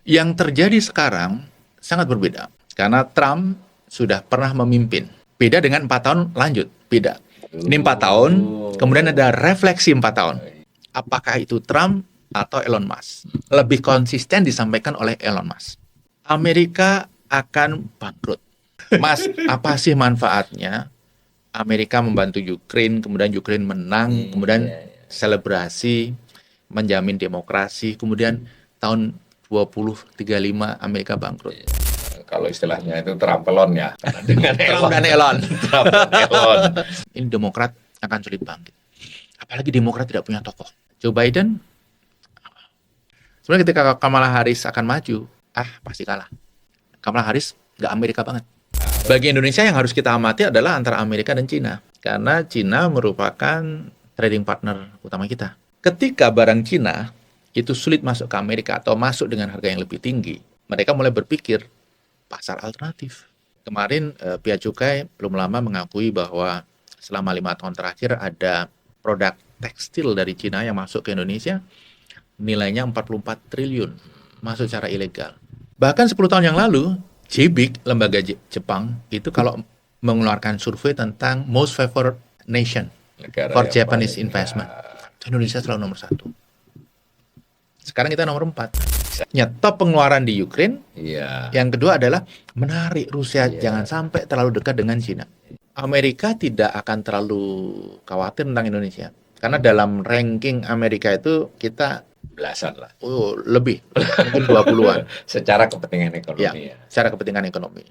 Yang terjadi sekarang sangat berbeda. Karena Trump sudah pernah memimpin. Beda dengan 4 tahun lanjut. Beda. Ini 4 tahun, kemudian ada refleksi 4 tahun. Apakah itu Trump atau Elon Musk? Lebih konsisten disampaikan oleh Elon Musk. Amerika akan bangkrut. Mas, apa sih manfaatnya Amerika membantu Ukraine, kemudian Ukraine menang, kemudian selebrasi, menjamin demokrasi, kemudian tahun 2035 Amerika bangkrut. Kalau istilahnya itu Trumpelon ya. Dengan Trump dan Elon. Trump dan Elon. Ini Demokrat akan sulit bangkit. Apalagi Demokrat tidak punya tokoh. Joe Biden, sebenarnya ketika Kamala Harris akan maju, pasti kalah. Kamala Harris nggak Amerika banget. Bagi Indonesia yang harus kita amati adalah antara Amerika dan Cina. Karena Cina merupakan trading partner utama kita. Ketika barang Cina itu sulit masuk ke Amerika atau masuk dengan harga yang lebih tinggi, mereka mulai berpikir pasar alternatif. Kemarin Bea Cukai belum lama mengakui bahwa selama 5 tahun terakhir ada produk tekstil dari Cina yang masuk ke Indonesia nilainya 44 triliun masuk secara ilegal. Bahkan 10 tahun yang lalu, JBIC, lembaga Jepang, itu kalau mengeluarkan survei tentang most favored nation Negara for yang Japanese paling, investment, Indonesia selalu nomor 1. Sekarang kita nomor 4. Nyetop pengeluaran di Ukraine. Iya. Yang kedua adalah menarik Rusia jangan sampai terlalu dekat dengan Cina. Amerika tidak akan terlalu khawatir tentang Indonesia. Karena dalam ranking Amerika itu kita Belasan lah. lebih, mungkin 20-an. Secara kepentingan ekonomi ya. Secara kepentingan ekonomi.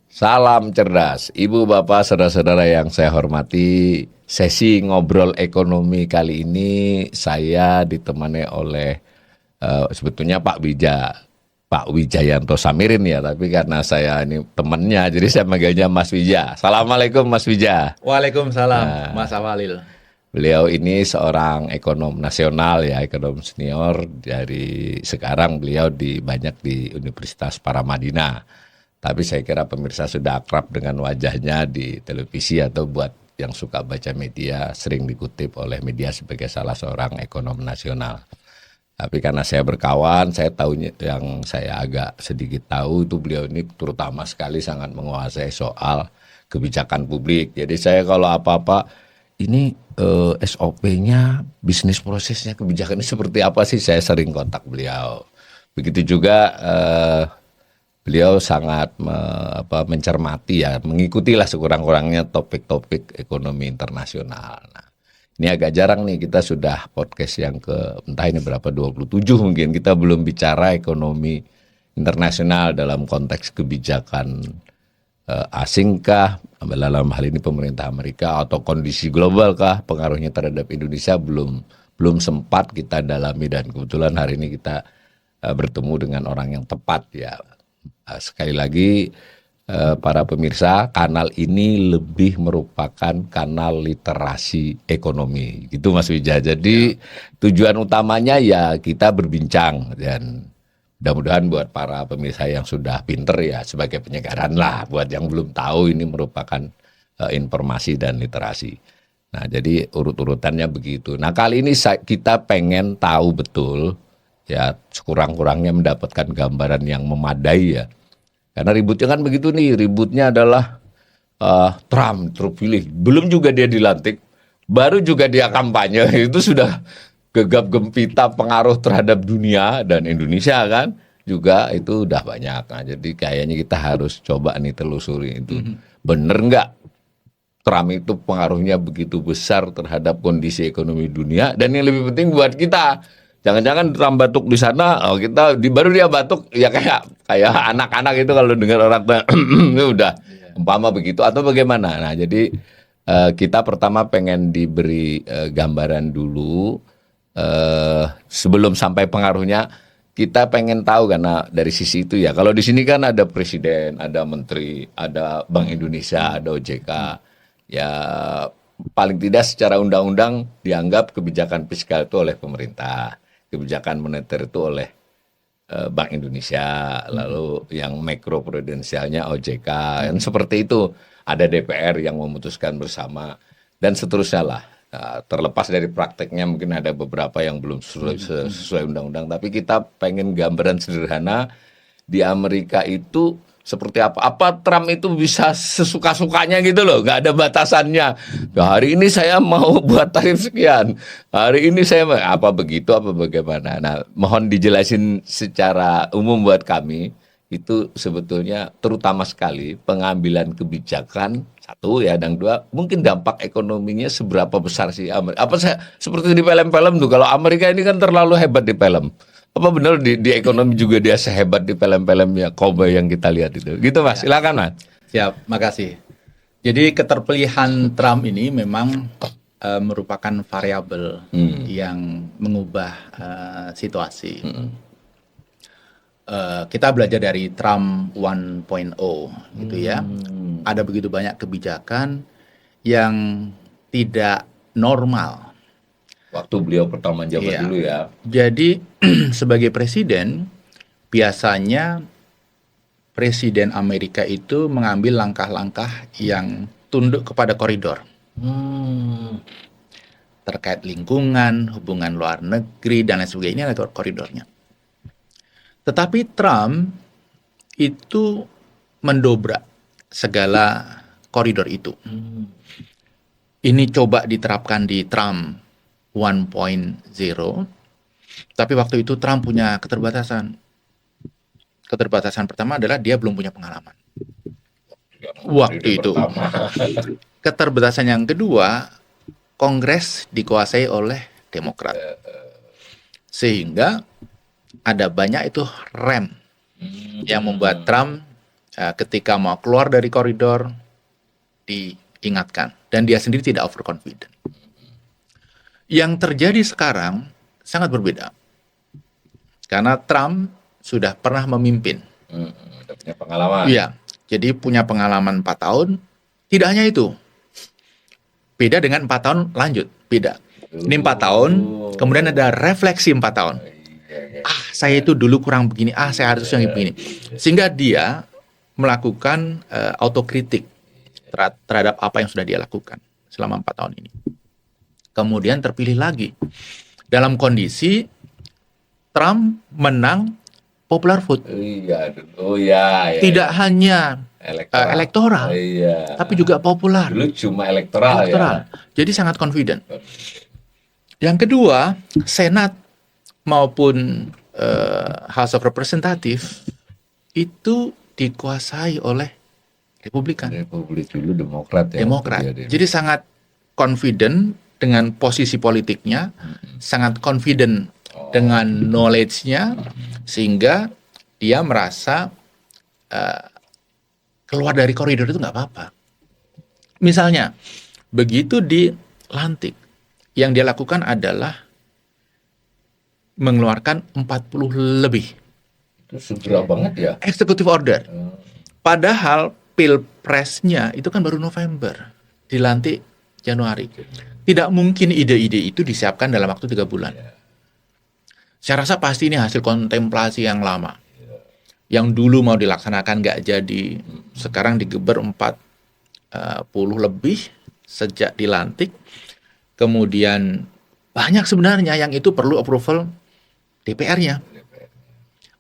Salam cerdas, Ibu Bapak, saudara-saudara yang saya hormati. Sesi ngobrol ekonomi kali ini saya ditemani oleh sebetulnya Pak Wijayanto Samirin ya, tapi karena saya ini temannya, jadi saya manggilnya Mas Wija. Assalamualaikum Mas Wija. Waalaikumsalam, Mas Awalil. Beliau ini seorang ekonom nasional ya, ekonom senior. Dari sekarang beliau banyak di Universitas Paramadina. Tapi saya kira pemirsa sudah akrab dengan wajahnya di televisi atau buat yang suka baca media sering dikutip oleh media sebagai salah seorang ekonom nasional. Tapi karena saya berkawan, saya tahu yang saya agak sedikit tahu itu beliau ini terutama sekali sangat menguasai soal kebijakan publik. Jadi saya kalau apa-apa ini SOP-nya, bisnis prosesnya, kebijakan ini seperti apa sih, saya sering kontak beliau. Begitu juga beliau sangat mencermati ya, mengikutilah sekurang-kurangnya topik-topik ekonomi internasional. Nah, ini agak jarang nih kita sudah podcast yang entah ini berapa, 27 mungkin, kita belum bicara ekonomi internasional dalam konteks kebijakan asing kah, dalam hal ini pemerintah Amerika, atau kondisi global kah, pengaruhnya terhadap Indonesia belum sempat kita dalami, dan kebetulan hari ini kita bertemu dengan orang yang tepat ya. Sekali lagi para pemirsa, kanal ini lebih merupakan kanal literasi ekonomi gitu Mas Wija. Jadi tujuan utamanya ya kita berbincang, dan mudah-mudahan buat para pemirsa yang sudah pinter ya sebagai penyegaran lah, buat yang belum tahu ini merupakan informasi dan literasi. Nah jadi urut-urutannya begitu. Nah kali ini kita pengen tahu betul ya, sekurang-kurangnya mendapatkan gambaran yang memadai ya. Karena ributnya kan begitu nih, ributnya adalah Trump terpilih, belum juga dia dilantik, baru juga dia kampanye, itu sudah gegap gempita pengaruh terhadap dunia dan Indonesia kan juga itu udah banyak. Nah jadi kayaknya kita harus coba nih telusuri itu bener nggak Trump itu pengaruhnya begitu besar terhadap kondisi ekonomi dunia, dan yang lebih penting buat kita. Jangan-jangan Trump batuk di sana, baru dia batuk ya kayak anak-anak itu kalau dengar orang tua itu udah umpama begitu atau bagaimana. Nah jadi kita pertama pengen diberi gambaran dulu sebelum sampai pengaruhnya. Kita pengen tahu karena dari sisi itu ya. Kalau di sini kan ada presiden, ada menteri, ada Bank Indonesia, ada OJK. Ya paling tidak secara undang-undang dianggap kebijakan fiskal itu oleh pemerintah. Kebijakan moneter itu oleh Bank Indonesia, lalu yang makro prudensialnya OJK, kan seperti itu. ada DPR yang memutuskan bersama dan seterusnya lah. Nah, terlepas dari prakteknya mungkin ada beberapa yang belum sesuai undang-undang, tapi kita pengen gambaran sederhana di Amerika itu seperti apa. Apa Trump itu bisa sesuka-sukanya gitu loh, nggak ada batasannya. Nah, hari ini saya mau buat tarif sekian, hari ini saya apa begitu apa bagaimana. Nah, mohon dijelasin secara umum buat kami. Itu sebetulnya terutama sekali pengambilan kebijakan satu ya, dan dua mungkin dampak ekonominya seberapa besar sih Amerika. Apa saya seperti di film-film tuh, kalau Amerika ini kan terlalu hebat di film. Apa benar di ekonomi juga dia sehebat di film-filmnya cowboy yang kita lihat itu? Gitu Mas, silakan Mas. Siap, makasih. Jadi keterpilihan Trump ini memang merupakan variabel yang mengubah situasi. Kita belajar dari Trump 1.0 gitu ya. Ada begitu banyak kebijakan yang tidak normal. Waktu beliau pertama jabat Iya. dulu ya. Jadi sebagai presiden, biasanya presiden Amerika itu mengambil langkah-langkah yang tunduk kepada koridor. Terkait lingkungan, hubungan luar negeri, dan lain sebagainya, ini ada koridornya. Tetapi Trump itu mendobrak segala koridor itu. Ini coba diterapkan di Trump 1.0, tapi waktu itu Trump punya keterbatasan. Keterbatasan pertama adalah dia belum punya pengalaman. Waktu itu. Keterbatasan yang kedua, Kongres dikuasai oleh Demokrat. Sehingga ada banyak itu rem yang membuat Trump ketika mau keluar dari koridor diingatkan. Dan dia sendiri tidak overconfident. Yang terjadi sekarang sangat berbeda. Karena Trump sudah pernah memimpin. Udah punya pengalaman. Iya, jadi punya pengalaman 4 tahun. Tidak hanya itu. Beda dengan 4 tahun lanjut, beda. Ini 4 tahun, kemudian ada refleksi 4 tahun. Saya itu dulu kurang begini, saya harusnya begini. Sehingga dia melakukan autokritik terhadap apa yang sudah dia lakukan selama 4 tahun ini. Kemudian terpilih lagi. Dalam kondisi Trump menang popular vote. Iya, ya. Tidak hanya elektoral, Iya. tapi juga populer. Dulu cuma elektoral ya. Jadi sangat confident. Yang kedua, Senat maupun House of Representative itu dikuasai oleh Republikan. Republik dulu Demokrat ya. Demokrat. Dia. Jadi sangat confident dengan posisi politiknya, sangat confident dengan knowledge-nya, sehingga dia merasa keluar dari koridor itu nggak apa-apa. Misalnya, begitu dilantik, yang dia lakukan adalah mengeluarkan 40 lebih Itu segera banget ya. executive order. Padahal pilpresnya itu kan baru November, dilantik Januari. Tidak mungkin ide-ide itu disiapkan dalam waktu 3 bulan. Saya rasa pasti ini hasil kontemplasi yang lama. Yang dulu mau dilaksanakan nggak jadi, sekarang digeber 40 lebih sejak dilantik. Kemudian banyak sebenarnya yang itu perlu approval DPR-nya.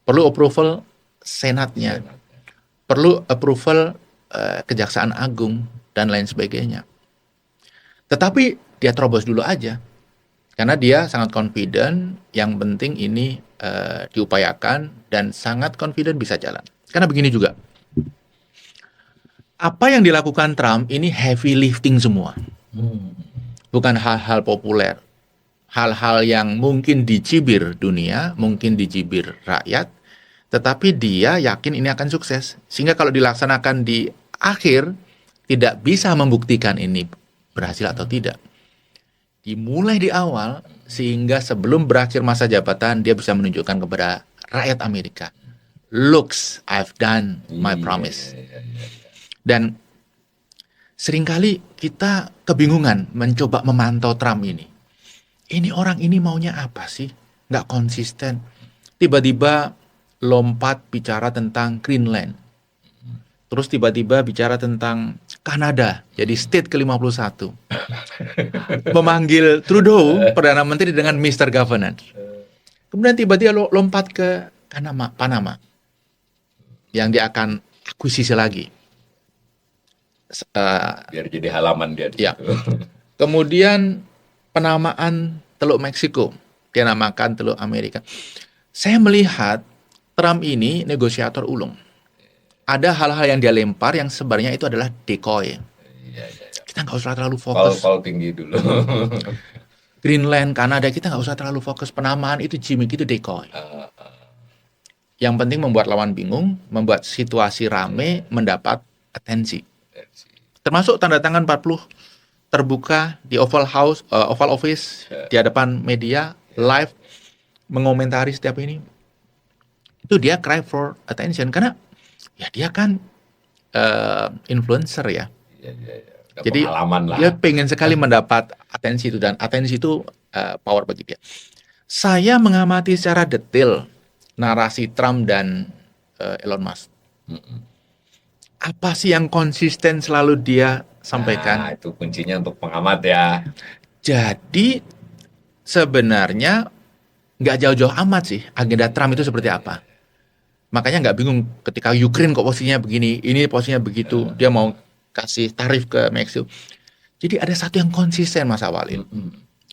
Perlu approval Senatnya. Perlu approval Kejaksaan Agung dan lain sebagainya. Tetapi dia terobos dulu aja. Karena dia sangat confident, yang penting ini diupayakan dan sangat confident bisa jalan. Karena begini juga. Apa yang dilakukan Trump ini heavy lifting semua. Bukan hal-hal populer. Hal-hal yang mungkin dicibir dunia, mungkin dicibir rakyat, tetapi dia yakin ini akan sukses. Sehingga kalau dilaksanakan di akhir, tidak bisa membuktikan ini berhasil atau tidak. Dimulai di awal, sehingga sebelum berakhir masa jabatan, dia bisa menunjukkan kepada rakyat Amerika, looks, I've done my promise. Dan seringkali kita kebingungan mencoba memantau Trump ini. Ini orang ini maunya apa sih? Nggak konsisten. Tiba-tiba lompat bicara tentang Greenland. Terus tiba-tiba bicara tentang Kanada jadi state ke-51. Memanggil Trudeau, Perdana Menteri, dengan Mr. Governance. Kemudian tiba-tiba lompat ke Panama. Yang dia akan akuisisi lagi. Biar jadi halaman dia. Ya. Kemudian penamaan Teluk Meksiko. Dia namakan Teluk Amerika. Saya melihat Trump ini negosiator ulung. Ada hal-hal yang dia lempar yang sebenarnya itu adalah decoy. Kita nggak usah terlalu fokus. Pal tinggi dulu. Greenland, Kanada, kita nggak usah terlalu fokus. Penamaan itu gimmick, itu decoy. Yang penting membuat lawan bingung, membuat situasi rame, mendapat atensi. Termasuk tanda tangan 40 terbuka di Oval Office, di hadapan media, live, mengomentari setiap ini. Itu dia cry for attention, karena ya dia kan influencer ya. Jadi dia pengen sekali mendapat atensi itu, dan atensi itu power bagi dia. Saya mengamati secara detail narasi Trump dan Elon Musk. Apa sih yang konsisten selalu dia sampaikan? Nah, itu kuncinya untuk pengamat ya. Jadi sebenarnya nggak jauh-jauh amat sih agenda Trump itu seperti apa. Makanya nggak bingung ketika Ukraine kok posisinya begini, ini posisinya begitu, dia mau kasih tarif ke Meksiko. Jadi ada satu yang konsisten, Mas Awalin.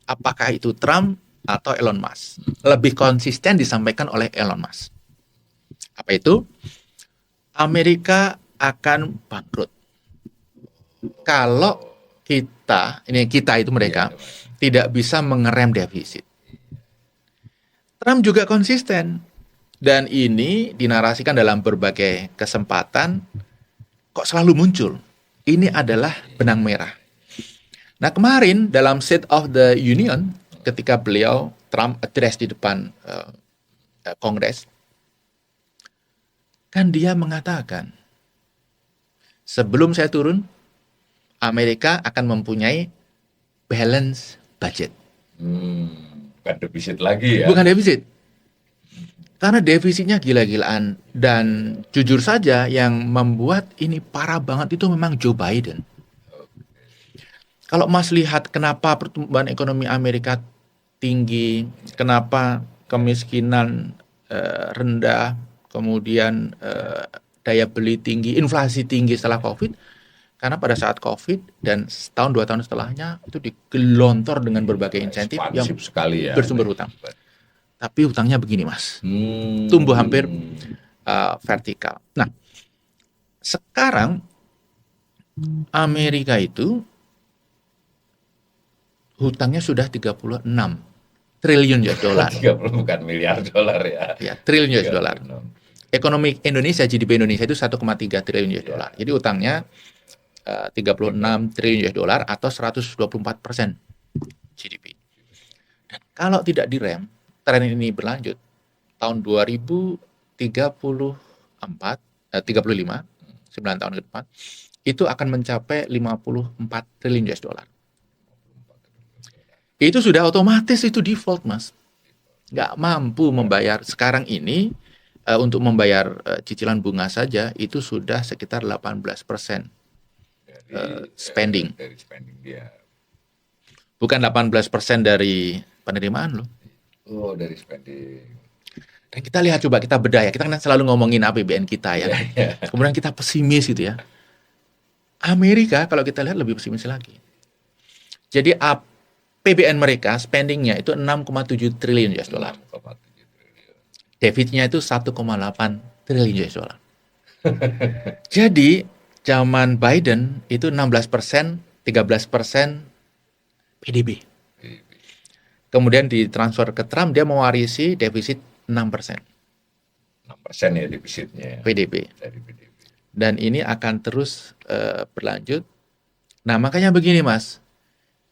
Apakah itu Trump atau Elon Musk? Lebih konsisten disampaikan oleh Elon Musk. Apa itu? Amerika akan bangkrut kalau kita itu mereka tidak bisa mengerem defisit. Trump juga konsisten. Dan ini dinarasikan dalam berbagai kesempatan, kok selalu muncul. Ini adalah benang merah. Nah, kemarin dalam State of the Union, ketika Trump address di depan Kongres, kan dia mengatakan, sebelum saya turun, Amerika akan mempunyai balance budget. Bukan defisit lagi ya? Bukan defisit. Karena defisitnya gila-gilaan. Dan jujur saja yang membuat ini parah banget itu memang Joe Biden. Kalau Mas lihat kenapa pertumbuhan ekonomi Amerika tinggi, kenapa kemiskinan rendah, kemudian daya beli tinggi, inflasi tinggi setelah COVID, karena pada saat COVID dan setahun 2 tahun setelahnya itu digelontor dengan berbagai insentif yang sekali ya, bersumber hutang. Tapi hutangnya begini, Mas, tumbuh hampir vertikal. Nah, sekarang Amerika itu hutangnya sudah 36 triliun US dollar. 30 bukan miliar dolar ya. Ya, triliun US dollar. Ekonomi Indonesia, GDP Indonesia itu 1,3 triliun US dollar. Jadi hutangnya 36 triliun US dollar atau 124% GDP. Dan kalau tidak direm, tren ini berlanjut, tahun 2035, 9 tahun ke depan, itu akan mencapai 54 triliun US dollar. Itu sudah otomatis itu default, Mas. Nggak mampu membayar. Sekarang ini, untuk membayar cicilan bunga saja, itu sudah sekitar 18% spending. Dari spending dia. Bukan 18% dari penerimaan loh. Oh, dari spending. Dan kita lihat, coba kita bedah ya. Kita kan selalu ngomongin APBN kita ya. Kemudian kita pesimis gitu ya. Amerika kalau kita lihat lebih pesimis lagi. Jadi APBN mereka spendingnya itu 6,7 triliun US dollar. Defisitnya itu 1,8 triliun US dollar. Jadi zaman Biden itu 16%, 13% PDB. Kemudian ditransfer ke Trump, dia mewarisi defisit 6%. 6% ya defisitnya. PDB. Dari PDB. Dan ini akan terus berlanjut. Nah, makanya begini, Mas.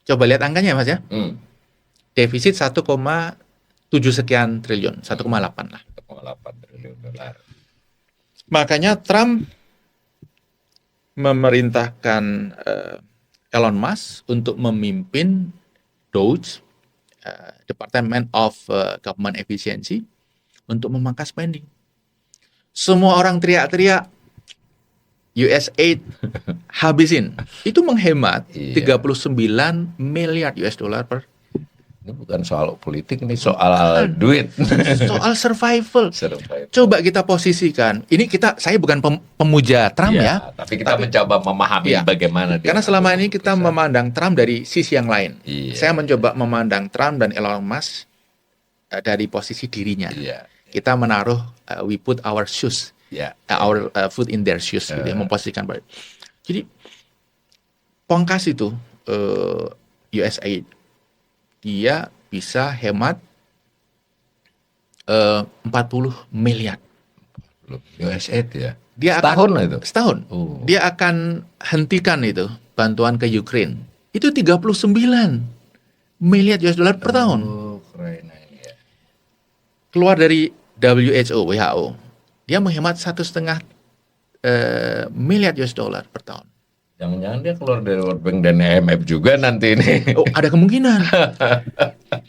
Coba lihat angkanya, Mas ya. Defisit 1,7 sekian triliun, 1,8 lah. 1,8 triliun dolar. Makanya Trump memerintahkan Elon Musk untuk memimpin DOGE, Department of Government Efficiency, untuk memangkas spending. Semua orang teriak-teriak, USAID habisin. Itu menghemat Iya. 39 miliar US dollar per Ini bukan soal politik, ini soal duit. soal survival. Survival. Coba kita posisikan. Ini saya bukan pemuja Trump ya. Tapi kita mencoba memahami Iya. bagaimana dia Karena selama mengambil ini kita keputusan. memandang Trump dari sisi yang lain. Iya. Saya mencoba memandang Trump dan Elon Musk dari posisi dirinya. Iya. Kita menaruh we put our shoes, Iya. our foot in their shoes, gitu ya, memposisikan balik. Jadi pangkas itu USAID dia bisa hemat 40 miliar. USAID ya. Dia Setahun akan, itu? Setahun. Oh. Dia akan hentikan itu bantuan ke Ukraine. Itu 39 miliar US dollar per tahun. Oh, keren ya. Keluar dari WHO. Dia menghemat 1,5 miliar US dollar per tahun. Jangan-jangan dia keluar dari World Bank dan IMF juga nanti ini. Oh, ada kemungkinan.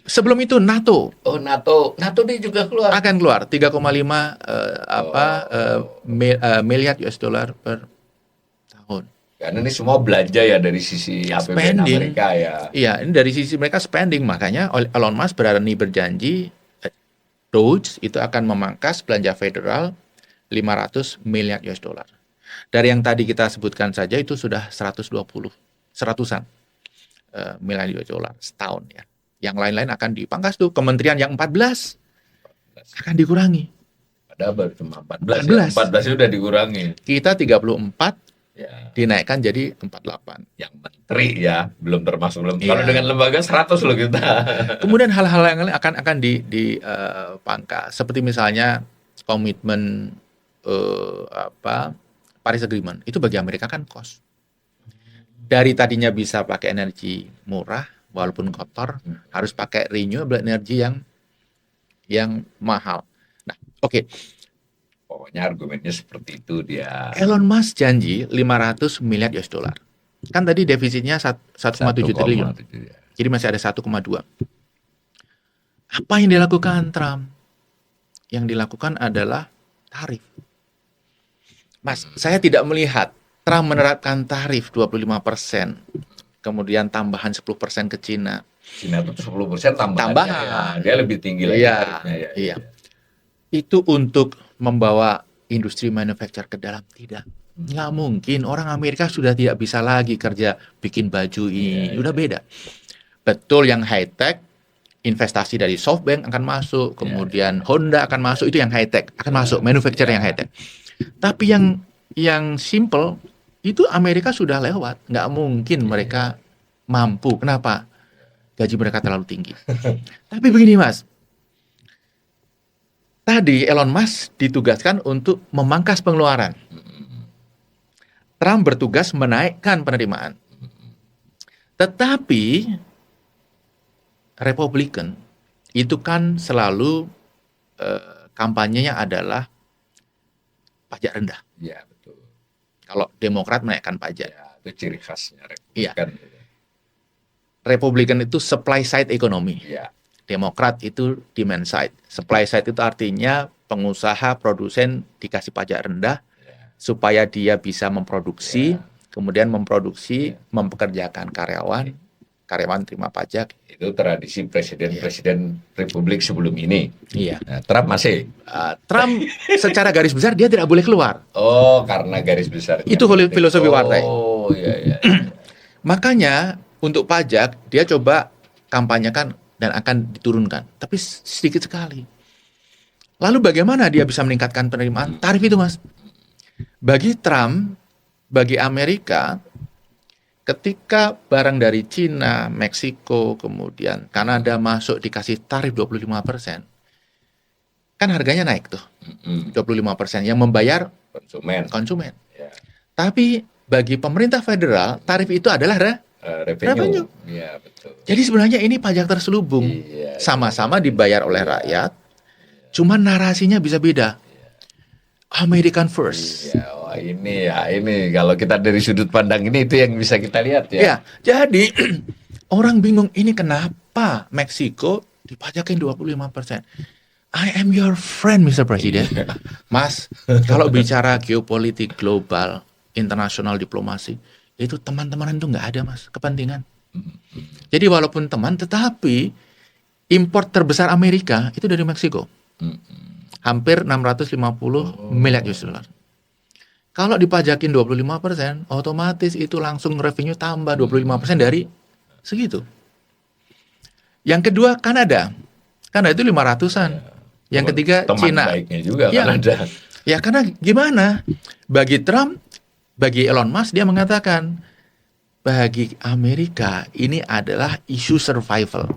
Sebelum itu NATO Oh, NATO dia juga keluar. akan keluar 3,5 miliar US dollar per tahun. Karena ini semua belanja ya dari sisi APBN Spending. Amerika ya. Iya, ini dari sisi mereka spending, makanya Elon Musk berani berjanji Doge itu akan memangkas belanja federal 500 miliar US dollar. Dari yang tadi kita sebutkan saja itu sudah 120-an miliar US dollar setahun ya. Yang lain-lain akan dipangkas tuh, kementerian yang 14 akan dikurangi. Padahal baru cuma 14. 14 sudah dikurangi. Kita 34 Ya, dinaikkan jadi 48. yang menteri ya, belum termasuk Iya. Kalau dengan lembaga 100 loh kita. Kemudian hal-hal yang lain akan dipangkas, seperti misalnya komitmen Paris Agreement itu bagi Amerika kan cost. Dari tadinya bisa pakai energi murah walaupun kotor, harus pakai renewable energy yang mahal. Nah, oke. Pokoknya argumennya seperti itu dia. Elon Musk janji 500 miliar US dollar. Kan tadi defisitnya 1,7 triliun. 1,7 ya. Jadi masih ada 1,2. Apa yang dilakukan Trump? Yang dilakukan adalah tarif. Mas, saya tidak melihat Trump menerapkan tarif 25%, kemudian tambahan 10% ke Cina. Cina itu 10% tambahan. Tambahan. Ya. Dia lebih tinggi lagi Iya, tarifnya ya. iya. Itu untuk membawa industri manufaktur ke dalam, tidak. Nggak mungkin, orang Amerika sudah tidak bisa lagi kerja bikin baju ini, udah beda. Betul, yang high tech, investasi dari SoftBank akan masuk, kemudian Honda akan masuk, itu yang high tech akan masuk, manufacturer yang high tech. Tapi yang simple itu Amerika sudah lewat, nggak mungkin mereka mampu. Kenapa? Gaji mereka terlalu tinggi. Tapi begini Mas, tadi Elon Musk ditugaskan untuk memangkas pengeluaran. Trump bertugas menaikkan penerimaan. Tetapi Republikan itu kan selalu kampanyenya adalah pajak rendah. Iya, betul. Kalau Demokrat menaikkan pajak. Ya, itu ciri khasnya Iya. Republikan. Republikan itu supply side ekonomi. Iya. Demokrat itu demand side. Supply side itu artinya pengusaha, produsen dikasih pajak rendah supaya dia bisa memproduksi, kemudian memproduksi, mempekerjakan karyawan, karyawan terima pajak. Itu tradisi presiden-presiden Republik sebelum ini. Iya. Nah, Trump masih. Trump secara garis besar dia tidak boleh keluar. Oh, karena garis besar. Itu filosofi partai. Oh, iya. Makanya untuk pajak dia coba kampanyekan dan akan diturunkan, tapi sedikit sekali. Lalu bagaimana dia bisa meningkatkan penerimaan? Tarif itu, Mas. Bagi Trump, bagi Amerika, ketika barang dari Cina, Meksiko, kemudian Kanada masuk dikasih tarif 25%, kan harganya naik tuh. 25% yang membayar konsumen. Ya. Tapi bagi pemerintah federal, tarif itu adalah revenue. Iya, betul. Jadi sebenarnya ini pajak terselubung. Iya, Sama-sama dibayar oleh rakyat, cuman narasinya bisa beda. American first. Iya, wah ini kalau kita dari sudut pandang ini itu yang bisa kita lihat ya. Ya, jadi orang bingung ini kenapa Meksiko dipajakin 25%. I am your friend, Mr. President. Mas, kalau bicara geopolitik global, internasional diplomasi, itu teman-temanan itu nggak ada Mas, kepentingan. Jadi walaupun teman, tetapi import terbesar Amerika itu dari Meksiko. Hampir 650 miliar US dollar. Kalau dipajakin 25%, otomatis itu langsung revenue tambah 25% dari segitu. Yang kedua Kanada. Kanada itu 500-an. Yang ketiga Teman Cina. baiknya juga Ya. Kanada. Ya karena gimana? Bagi Trump, bagi Elon Musk dia mengatakan bagi Amerika ini adalah isu survival.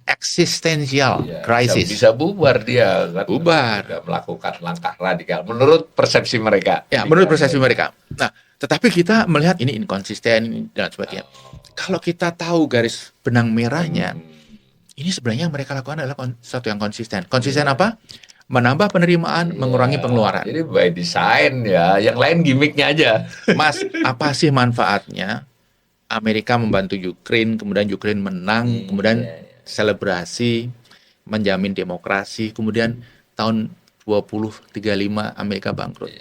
Existential Ya, crisis. bisa bubar dia kan. Bubar. Sudah melakukan langkah radikal menurut persepsi mereka. Ya, menurut persepsi mereka. Nah, tetapi kita melihat ini inkonsisten dan sebagainya. Kalau kita tahu garis benang merahnya, ini sebenarnya yang mereka lakukan adalah sesuatu yang konsisten. Konsisten apa? Menambah penerimaan, mengurangi pengeluaran. Jadi by design ya, yang lain gimmicknya aja. Mas, apa sih manfaatnya Amerika membantu Ukraine, kemudian Ukraine menang, kemudian selebrasi, menjamin demokrasi, kemudian tahun 2035 Amerika bangkrut.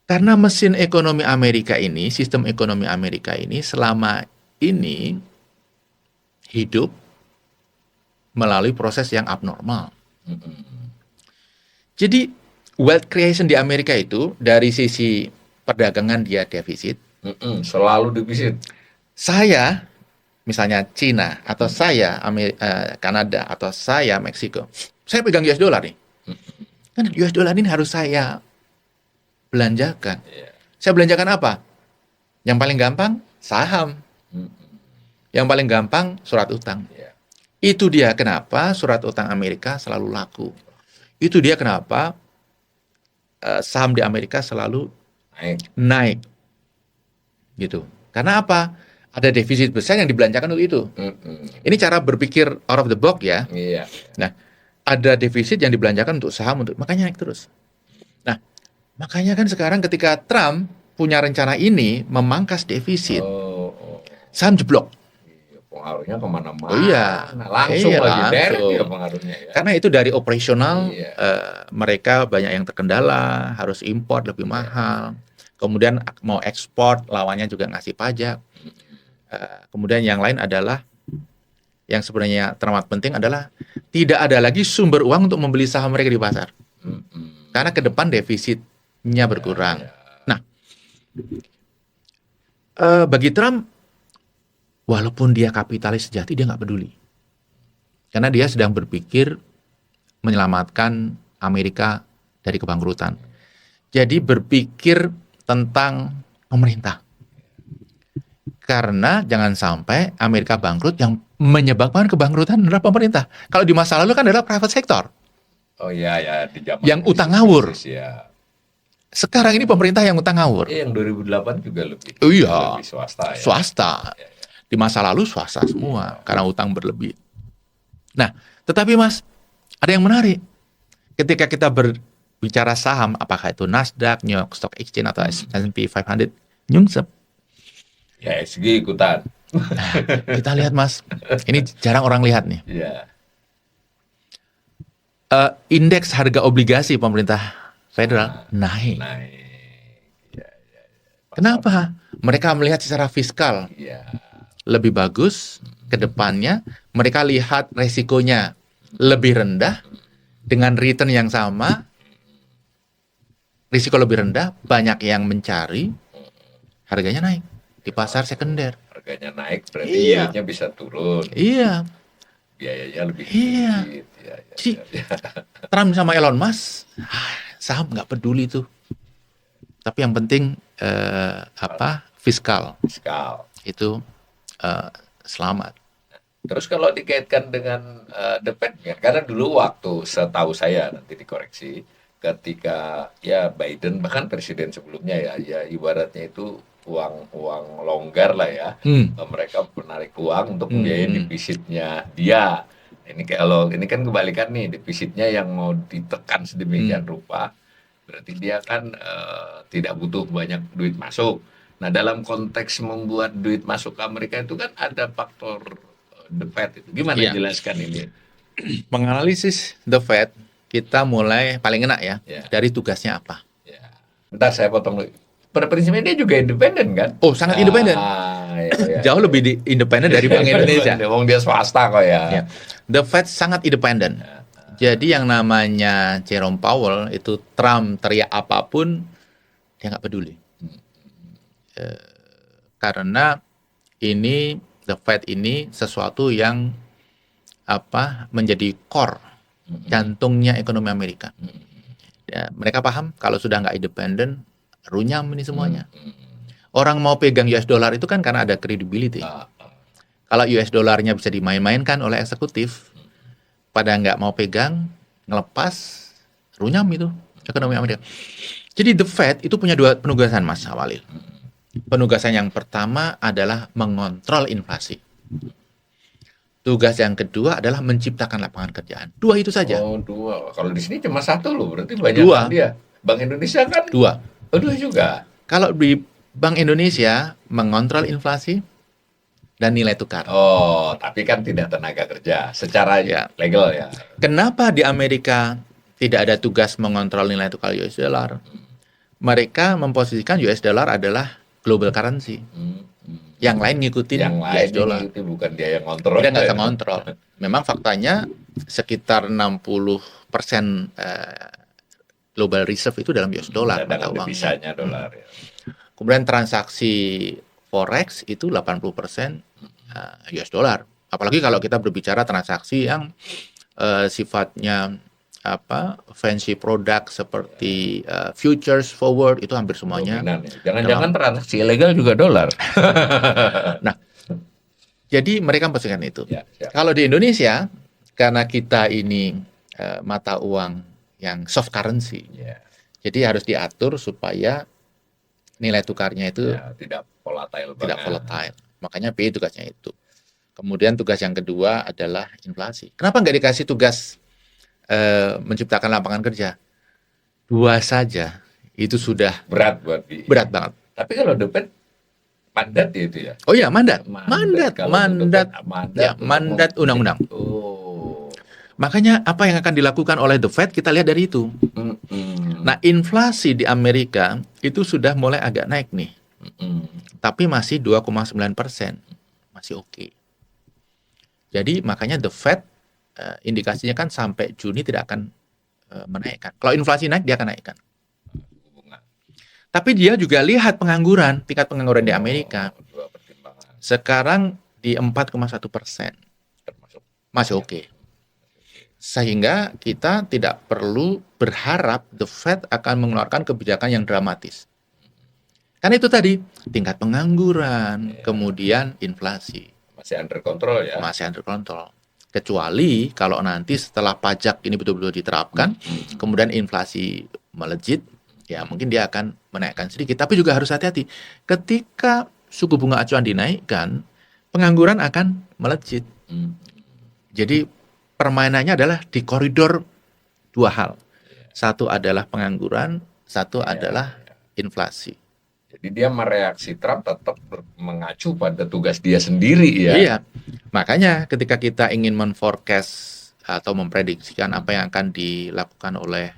Karena mesin ekonomi Amerika ini, sistem ekonomi Amerika ini selama ini hidup melalui proses yang abnormal. Jadi wealth creation di Amerika itu dari sisi perdagangan dia defisit. Selalu defisit. Saya, misalnya Cina atau saya Kanada atau saya Meksiko, saya pegang US dollar nih. Kan US dollar ini harus saya belanjakan. Saya belanjakan apa? Yang paling gampang saham. Yang paling gampang surat utang. Itu dia kenapa surat utang Amerika selalu laku. Itu dia kenapa saham di Amerika selalu naik. Gitu. Karena apa? Ada defisit besar yang dibelanjakan untuk itu. Ini cara berpikir out of the box ya. Iya. Nah, ada defisit yang dibelanjakan untuk saham, makanya naik terus. Nah, makanya kan sekarang ketika Trump punya rencana ini memangkas defisit, saham jeblok. Pengaruhnya kemana-mana. Oh iya. Langsung Iya, lagi direct langsung. ya pengaruhnya ya. Karena itu dari operasional Iya. mereka banyak yang terkendala, harus import lebih mahal. Kemudian mau ekspor, lawannya juga ngasih pajak. Kemudian yang lain adalah yang sebenarnya teramat penting adalah tidak ada lagi sumber uang untuk membeli saham mereka di pasar. Karena ke depan defisitnya berkurang. Nah, bagi Trump, walaupun dia kapitalis sejati, dia nggak peduli. Karena dia sedang berpikir menyelamatkan Amerika dari kebangkrutan. Jadi berpikir tentang pemerintah. Karena jangan sampai Amerika bangkrut, yang menyebabkan kebangkrutan adalah pemerintah. Kalau di masa lalu kan adalah private sector. Oh iya ya, di zaman Yang utang ngawur. Ya. Sekarang ini pemerintah yang utang ngawur. Yang 2008 juga lebih. Oh iya. Lebih swasta ya. Swasta. Di masa lalu swasta semua karena utang berlebih. Nah, tetapi Mas, ada yang menarik. Ketika kita berbicara saham, apakah itu Nasdaq, New York Stock Exchange atau S&P 500, nyungsep. Ya SG ikutan. Nah, kita lihat Mas, ini jarang orang lihat nih. Iya. Indeks harga obligasi pemerintah federal naik. Naik. Kenapa? Mereka melihat secara fiskal Iya. lebih bagus ke depannya, mereka lihat resikonya lebih rendah dengan return yang sama, risiko lebih rendah, banyak yang mencari, harganya naik di pasar sekunder. Harganya naik berarti Iya. yieldnya bisa turun. Iya. Biayanya lebih Iya. sedikit. Ya. Jadi Trump sama Elon Musk, saham nggak peduli tuh. Tapi yang penting fiskal Fiskal. itu selamat. Terus kalau dikaitkan dengan The Fed, karena dulu waktu setahu saya nanti dikoreksi, ketika ya Biden bahkan presiden sebelumnya ya ibaratnya itu uang longgar lah ya, mereka menarik uang untuk membiayai defisitnya dia. Ini kalau ini kan kebalikan nih, defisitnya yang mau ditekan sedemikian rupa, berarti dia kan tidak butuh banyak duit masuk. Nah, dalam konteks membuat duit masuk ke Amerika itu kan ada faktor The Fed itu. Gimana Iya. jelaskan ini? Menganalisis The Fed, kita mulai paling enak ya, Ya. dari tugasnya apa. Ya. Bentar saya potong dulu. Pada prinsipnya dia juga independen kan? Oh, sangat independen. Iya. Jauh lebih independen dari Bank Indonesia. Wong dia swasta kok ya. Ya. The Fed sangat independen. Jadi yang namanya Jerome Powell itu Trump teriak apapun dia nggak peduli. Karena ini The Fed ini sesuatu yang menjadi core jantungnya ekonomi Amerika. Ya, mereka paham kalau sudah nggak independen runyam ini semuanya. Orang mau pegang US dollar itu kan karena ada credibility. Kalau US dollarnya bisa dimain-mainkan oleh eksekutif, pada nggak mau pegang, ngelepas, runyam itu ekonomi Amerika. Jadi The Fed itu punya dua penugasan, Mas Awalil. Penugasan yang pertama adalah mengontrol inflasi. Tugas yang kedua adalah menciptakan lapangan kerjaan. Dua itu saja. Oh, dua. Kalau di sini cuma satu loh, berarti banyak Dua. kan dia. Bank Indonesia kan? Dua. Oh, dua juga. Kalau di Bank Indonesia mengontrol inflasi dan nilai tukar. Oh, tapi kan tidak tenaga kerja secara Ya. legal ya. Kenapa di Amerika tidak ada tugas mengontrol nilai tukar US dollar? Mereka memposisikan US dollar adalah global currency. Yang lain ngikutin Yang US lain dollar. itu bukan dia yang kontrol. Dia nggak bisa ngontrol. Memang faktanya sekitar 60% global reserve itu dalam US dollar. mata Cadangan uangnya. devisanya dolar ya. Kemudian transaksi forex itu 80% US dollar. Apalagi kalau kita berbicara transaksi yang sifatnya fancy produk seperti futures forward itu hampir semuanya. Dominan ya. Jangan-jangan transaksi ilegal juga dolar. Jadi mereka memposisikan itu. Ya, siap. Kalau di Indonesia karena kita ini mata uang yang soft currency. Ya, Jadi harus diatur supaya nilai tukarnya itu ya, tidak volatile tidak banget. volatile. Makanya BI tugasnya itu. Kemudian tugas yang kedua adalah inflasi. Kenapa nggak dikasih tugas menciptakan lapangan kerja? Dua saja itu sudah Berat buat BI. berat banget. Tapi kalau The Fed mandat ya itu ya. Oh iya, mandat Kalau untuk The Fed, ya, mandat undang-undang. Oh. Makanya apa yang akan dilakukan oleh The Fed kita lihat dari itu. Nah, inflasi di Amerika itu sudah mulai agak naik nih, tapi masih 2,9%, masih oke. Jadi makanya The Fed indikasinya kan sampai Juni tidak akan menaikkan. Kalau inflasi naik dia akan naikkan. Tapi dia juga lihat pengangguran, tingkat pengangguran di Amerika Dua pertimbangan sekarang di 4,1%, termasuk. masih oke. Sehingga kita tidak perlu berharap The Fed akan mengeluarkan kebijakan yang dramatis. Kan itu tadi, tingkat pengangguran, kemudian inflasi. Masih under control ya. Masih under control. Kecuali kalau nanti setelah pajak ini betul-betul diterapkan, kemudian inflasi melejit, ya mungkin dia akan menaikkan sedikit. Tapi juga harus hati-hati. Ketika suku bunga acuan dinaikkan, pengangguran akan melejit. Jadi permainannya adalah di koridor dua hal. Satu adalah pengangguran, satu adalah inflasi. Jadi dia mereaksi Trump tetap mengacu pada tugas dia sendiri ya. Iya. Makanya ketika kita ingin menforecast atau memprediksikan apa yang akan dilakukan oleh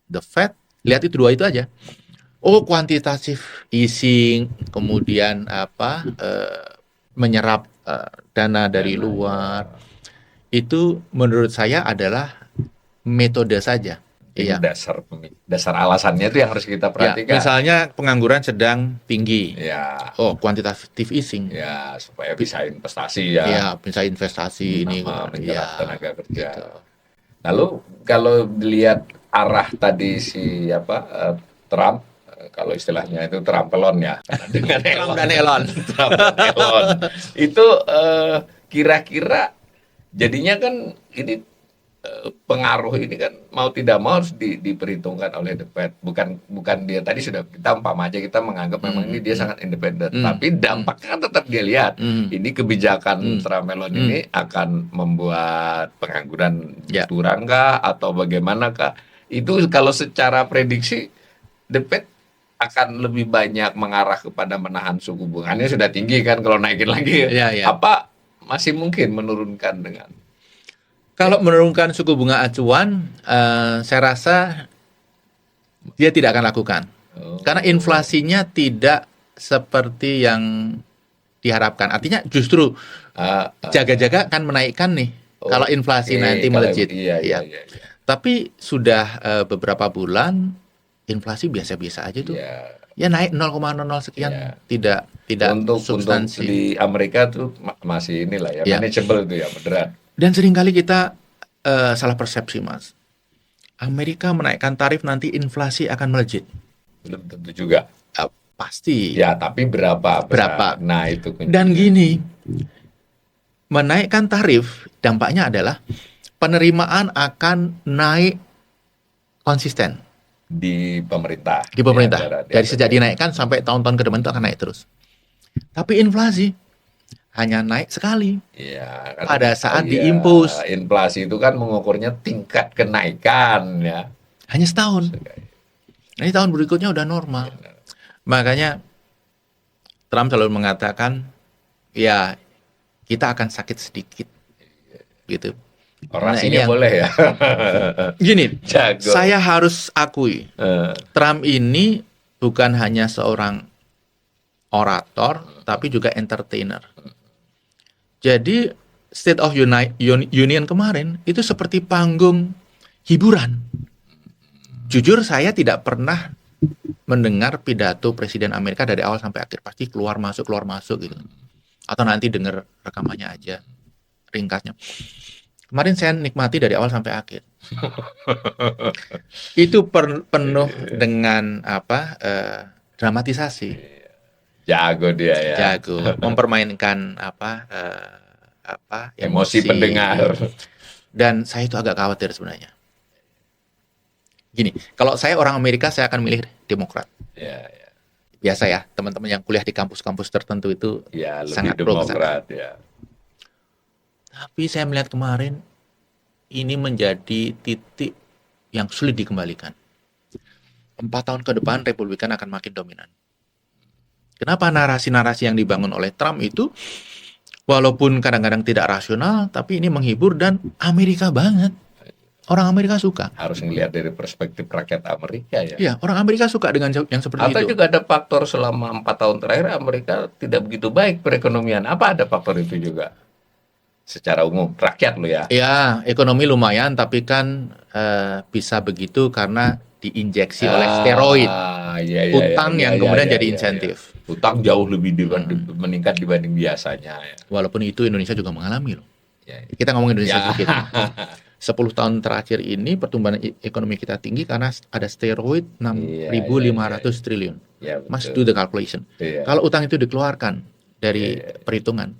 The Fed, lihat itu dua itu aja. Oh, quantitative easing, kemudian menyerap dana dari luar. Itu menurut saya adalah metode saja. Itu Iya. dasar alasannya itu yang harus kita Ya, perhatikan. misalnya pengangguran sedang tinggi. Ya, Oh, quantitative easing. ya supaya bisa investasi ya. Ya, bisa investasi ini. Sama menyerap Ya, tenaga kerja. gitu. Lalu kalau dilihat arah tadi si Trump, kalau istilahnya itu Trumpelon ya, dengan Trump dan Elon. Trump dan Elon. Itu kira-kira jadinya kan ini pengaruh ini kan mau tidak mau harus diperhitungkan oleh The Fed. Bukan dia tadi sudah kita umpama aja kita menganggap memang ini dia sangat independen, tapi dampaknya kan tetap dia lihat. Ini kebijakan Trump Elon ini akan membuat pengangguran Ya. turun kah atau bagaimanakah? Itu kalau secara prediksi The Fed akan lebih banyak mengarah kepada menahan suku bunganya sudah tinggi kan, kalau naikin lagi Ya, ya. apa masih mungkin menurunkan dengan Kalau menurunkan suku bunga acuan, saya rasa Dia tidak akan lakukan. Karena inflasinya tidak seperti yang diharapkan. Artinya justru jaga-jaga akan menaikkan nih. Kalau inflasi nanti melejit. Iya. Tapi sudah beberapa bulan inflasi biasa-biasa aja tuh. Iya. Ya naik 0,00 sekian, Iya. tidak Untuk substansi. di Amerika tuh masih inilah ya, Ya. manageable itu ya, moderat. Dan seringkali kita salah persepsi, Mas. Amerika menaikkan tarif nanti inflasi akan melejit. Belum tentu juga. Pasti. Ya, tapi berapa? Berapa? Nah, itu kuncinya. Dan gini, menaikkan tarif dampaknya adalah penerimaan akan naik konsisten Di pemerintah. di pemerintah. Ya, Dari sejak dinaikkan sampai tahun-tahun ke depan itu akan naik terus. Tapi inflasi hanya naik sekali. Iya, kan, Pada saat diimpus. Inflasi itu kan mengukurnya tingkat kenaikan ya. Hanya setahun. Ini tahun berikutnya udah normal. Makanya Trump selalu mengatakan, ya kita akan sakit sedikit, gitu. Orasinya yang- boleh ya. Gini, Jago. saya harus akui, Trump ini bukan hanya seorang orator, tapi juga entertainer. Jadi State of Union kemarin itu seperti panggung hiburan. Jujur saya tidak pernah mendengar pidato Presiden Amerika dari awal sampai akhir. Pasti keluar masuk gitu. Atau nanti dengar rekamannya aja, ringkasnya. Kemarin saya nikmati dari awal sampai akhir. Itu penuh dengan dramatisasi. Jago dia ya. Jago mempermainkan Emosi pendengar. Dan saya itu agak khawatir sebenarnya. Gini, kalau saya orang Amerika, saya akan milih Demokrat. Ya. Biasa ya, teman-teman yang kuliah di kampus-kampus tertentu itu Ya, lebih sangat pro ke sana. Demokrat ya. Tapi saya melihat kemarin ini menjadi titik yang sulit dikembalikan. 4 tahun ke depan Republikan akan makin dominan. Kenapa narasi-narasi yang dibangun oleh Trump itu walaupun kadang-kadang tidak rasional, tapi ini menghibur dan Amerika banget. Orang Amerika suka. Harus ngelihat dari perspektif rakyat Amerika ya. Iya, orang Amerika suka dengan yang seperti Atau itu. juga ada faktor selama 4 tahun terakhir Amerika tidak begitu baik perekonomian. Apa ada faktor itu juga? Secara umum, rakyat lo ya. Ya, ekonomi lumayan, tapi kan bisa begitu karena diinjeksi oleh steroid. Utang yang kemudian jadi insentif. Utang jauh lebih meningkat dibanding biasanya. Ya. Walaupun itu Indonesia juga mengalami loh. Ya. Kita ngomong Indonesia Ya. sedikit. 10 tahun terakhir ini pertumbuhan ekonomi kita tinggi karena ada steroid 6.500 triliun. Ya, Mas betul. do the calculation. Iya. Kalau utang itu dikeluarkan dari perhitungan,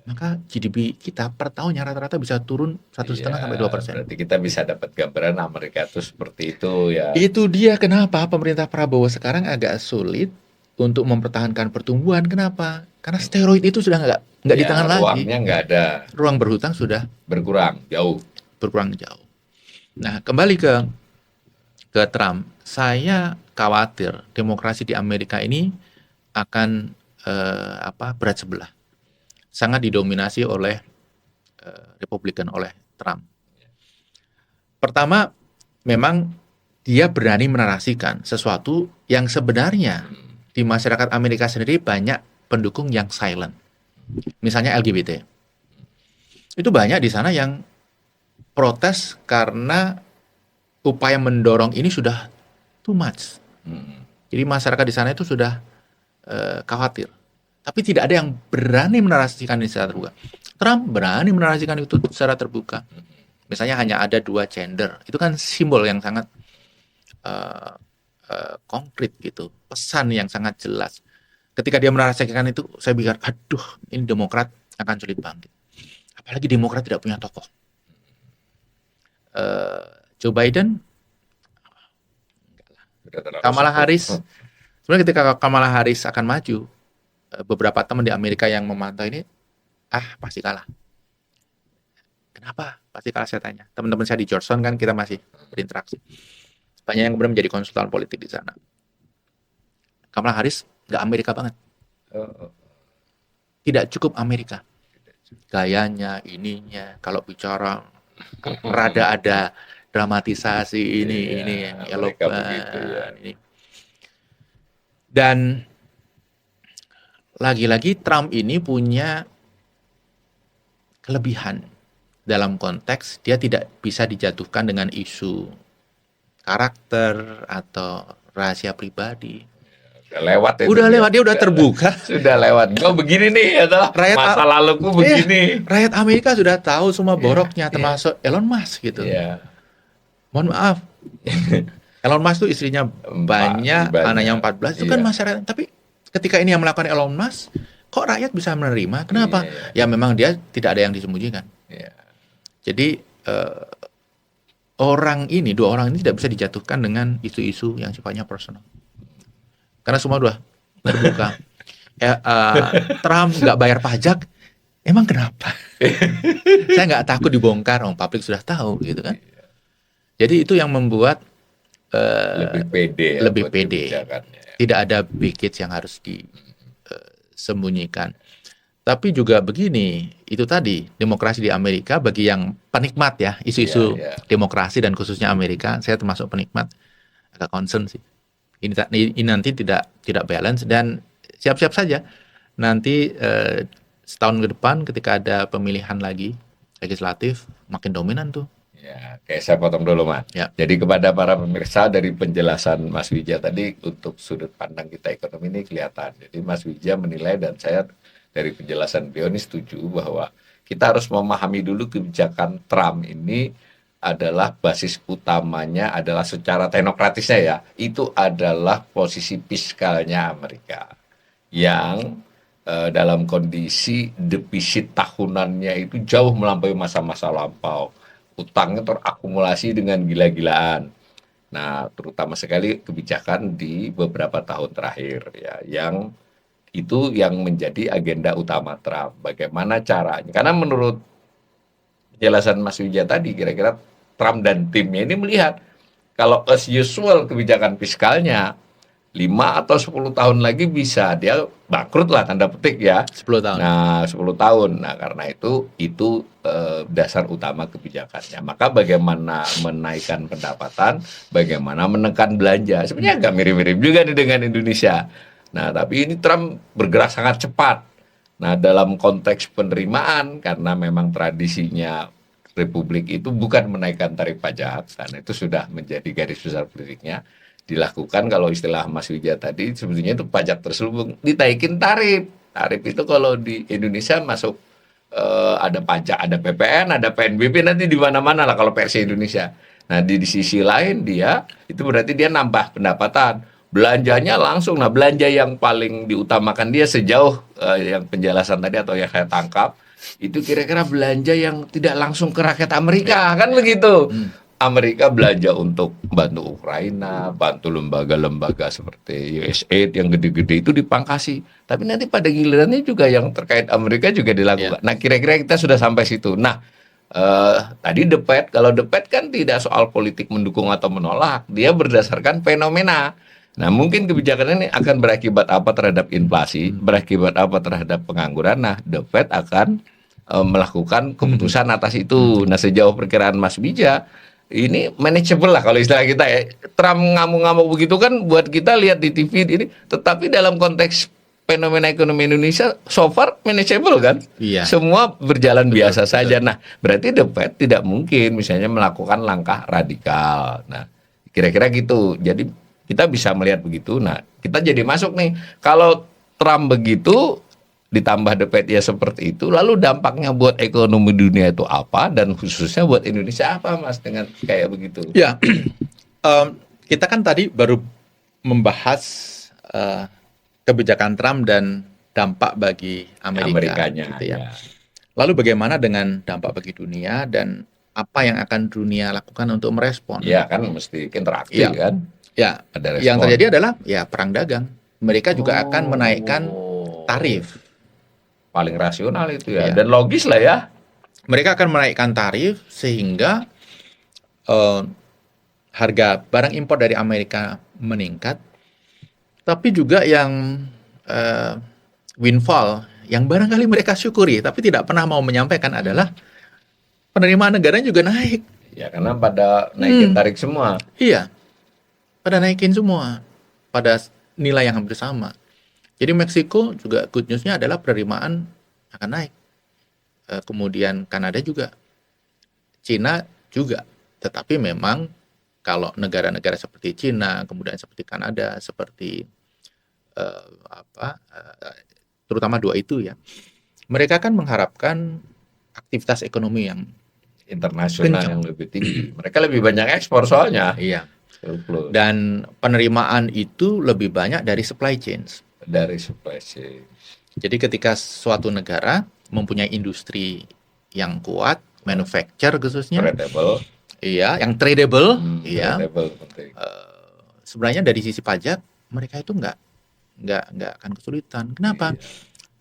maka GDP kita per tahunnya rata-rata bisa turun 1,5 sampai 2%. Berarti kita bisa dapat gambaran Amerika itu seperti itu ya. Itu dia kenapa pemerintah Prabowo sekarang agak sulit untuk mempertahankan pertumbuhan. Kenapa? Karena steroid itu sudah nggak di tangan lagi. Ruangnya nggak ada, Ruang berhutang sudah berkurang jauh. berkurang jauh. Nah, kembali ke Trump, saya khawatir demokrasi di Amerika ini akan berat sebelah. Sangat didominasi oleh Republikan, oleh Trump. Pertama, memang dia berani menarasikan sesuatu yang sebenarnya di masyarakat Amerika sendiri banyak pendukung yang silent. Misalnya LGBT. Itu banyak di sana yang protes karena upaya mendorong ini sudah too much. Jadi masyarakat di sana itu sudah khawatir. Tapi tidak ada yang berani menarasikan ini secara terbuka. Trump berani menarasikan itu secara terbuka. Misalnya hanya ada 2 gender. Itu kan simbol yang sangat konkret gitu. Pesan yang sangat jelas. Ketika dia menarasikan itu, saya pikir, aduh, ini Demokrat akan sulit bangkit. Apalagi Demokrat tidak punya tokoh. Joe Biden, Kamala Harris. Sebenarnya ketika Kamala Harris akan maju, beberapa teman di Amerika yang memantau ini, pasti kalah. Kenapa? Pasti kalah, saya tanya. Teman-teman saya di Georgetown kan kita masih berinteraksi. Banyak yang kemudian menjadi konsultan politik di sana. Kamala Harris nggak Amerika banget. Tidak cukup Amerika. Gayanya, ininya, kalau bicara rada ada dramatisasi ini mereka begitu, ya. ini. Dan lagi-lagi Trump ini punya kelebihan dalam konteks dia tidak bisa dijatuhkan dengan isu karakter atau rahasia pribadi. Udah lewat itu. Udah lewat, dia udah terbuka. Sudah lewat. Gue begini nih, atau masa laluku begini. Rakyat Amerika sudah tahu semua boroknya, termasuk Elon Musk gitu. Iya. Mohon maaf. Elon Musk itu istrinya banyak, anaknya 14, itu kan masyarakat. Tapi ketika ini yang melakukan Elon Musk, kok rakyat bisa menerima? Kenapa? Ya memang dia tidak ada yang disembunyikan. Jadi dua orang ini tidak bisa dijatuhkan dengan isu-isu yang sifatnya personal. Karena semua udah terbuka. Trump nggak bayar pajak, emang kenapa? Saya nggak takut dibongkar, publik sudah tahu gitu kan. Jadi itu yang membuat lebih pede. Tidak ada big hits yang harus disembunyikan. Tapi juga begini, itu tadi demokrasi di Amerika bagi yang penikmat ya, isu-isu demokrasi dan khususnya Amerika, saya termasuk penikmat, agak concern sih. Ini nanti tidak balance dan siap-siap saja nanti setahun ke depan ketika ada pemilihan lagi legislatif makin dominan tuh. Ya, kayak saya potong dulu, Mas. Ya. Jadi kepada para pemirsa, dari penjelasan Mas Wija tadi untuk sudut pandang kita ekonomi ini kelihatan. Jadi Mas Wija menilai dan saya dari penjelasan beliau ini setuju bahwa kita harus memahami dulu kebijakan Trump ini adalah basis utamanya adalah secara teknokratisnya ya, itu adalah posisi fiskalnya Amerika yang dalam kondisi defisit tahunannya itu jauh melampaui masa-masa lampau. Utangnya terakumulasi dengan gila-gilaan. Nah, terutama sekali kebijakan di beberapa tahun terakhir ya, yang itu yang menjadi agenda utama Trump. Bagaimana caranya? Karena menurut penjelasan Mas Wija tadi, kira-kira Trump dan timnya ini melihat kalau as usual kebijakan fiskalnya 5 atau 10 tahun lagi bisa dia bangkrut lah, tanda petik ya. 10 tahun. Nah, 10 tahun. Nah, karena itu dasar utama kebijakannya. Maka bagaimana menaikkan pendapatan, bagaimana menekan belanja. Sebenarnya agak mirip-mirip juga nih dengan Indonesia. Nah, tapi ini Trump bergerak sangat cepat. Nah, dalam konteks penerimaan, karena memang tradisinya Republik itu bukan menaikkan tarif pajak, karena itu sudah menjadi garis besar politiknya, dilakukan kalau istilah Mas Wija tadi, sebetulnya itu pajak terselubung, ditaikin tarif. Tarif itu kalau di Indonesia masuk ada pajak, ada PPN, ada PNBP, nanti di mana-mana lah kalau versi Indonesia. Nah, di sisi lain dia, itu berarti dia nambah pendapatan. Belanjanya langsung, nah belanja yang paling diutamakan dia sejauh yang penjelasan tadi atau yang saya tangkap, itu kira-kira belanja yang tidak langsung ke rakyat Amerika, kan begitu. Amerika belanja untuk bantu Ukraina, bantu lembaga-lembaga seperti USAID yang gede-gede itu dipangkasi. Tapi nanti pada gilirannya juga yang terkait Amerika juga dilakukan. Nah, kira-kira kita sudah sampai situ. Nah, tadi The Fed, kalau The Fed kan tidak soal politik mendukung atau menolak, dia berdasarkan fenomena. Nah, mungkin kebijakan ini akan berakibat apa terhadap inflasi, berakibat apa terhadap pengangguran. Nah, The Fed akan melakukan keputusan atas itu. Nah, sejauh perkiraan Mas Wija, ini manageable lah kalau istilah kita ya. Trump ngamuk-ngamuk begitu kan buat kita lihat di TV ini, tetapi dalam konteks fenomena ekonomi Indonesia so far manageable kan? Iya. Semua berjalan biasa saja. Nah, berarti The Fed tidak mungkin misalnya melakukan langkah radikal. Nah, kira-kira gitu. Jadi kita bisa melihat begitu. Nah, kita jadi masuk nih. Kalau Trump begitu ditambah The Fed ya seperti itu, lalu dampaknya buat ekonomi dunia itu apa, dan khususnya buat Indonesia apa, Mas, dengan kayak begitu? Ya, kita kan tadi baru membahas kebijakan Trump dan dampak bagi Amerikanya, gitu ya. Lalu bagaimana dengan dampak bagi dunia dan apa yang akan dunia lakukan untuk merespon? Ya kan mesti interaksi kan. Ya, ada yang terjadi adalah ya perang dagang. Mereka juga akan menaikkan tarif. Paling rasional itu ya, dan logis lah ya. Mereka akan menaikkan tarif sehingga harga barang impor dari Amerika meningkat, tapi juga yang windfall yang barangkali mereka syukuri tapi tidak pernah mau menyampaikan adalah penerimaan negaranya juga naik. Ya karena pada naikin tarik semua. Iya, pada naikin semua, pada nilai yang hampir sama. Jadi Meksiko juga good news-nya adalah penerimaan akan naik. Kemudian Kanada juga, Cina juga. Tetapi memang kalau negara-negara seperti Cina, kemudian seperti Kanada, seperti terutama dua itu ya, mereka kan mengharapkan aktivitas ekonomi yang Internasional kencang. yang lebih tinggi. Mereka lebih banyak ekspor soalnya. Iya. Surplus. Dan penerimaan itu lebih banyak dari supply chains. Dari supply chain. Jadi ketika suatu negara mempunyai industri yang kuat, manufacture khususnya, Tradable. iya, yang tradable, iya, Tradable penting. sebenarnya dari sisi pajak mereka itu nggak akan kesulitan. Kenapa?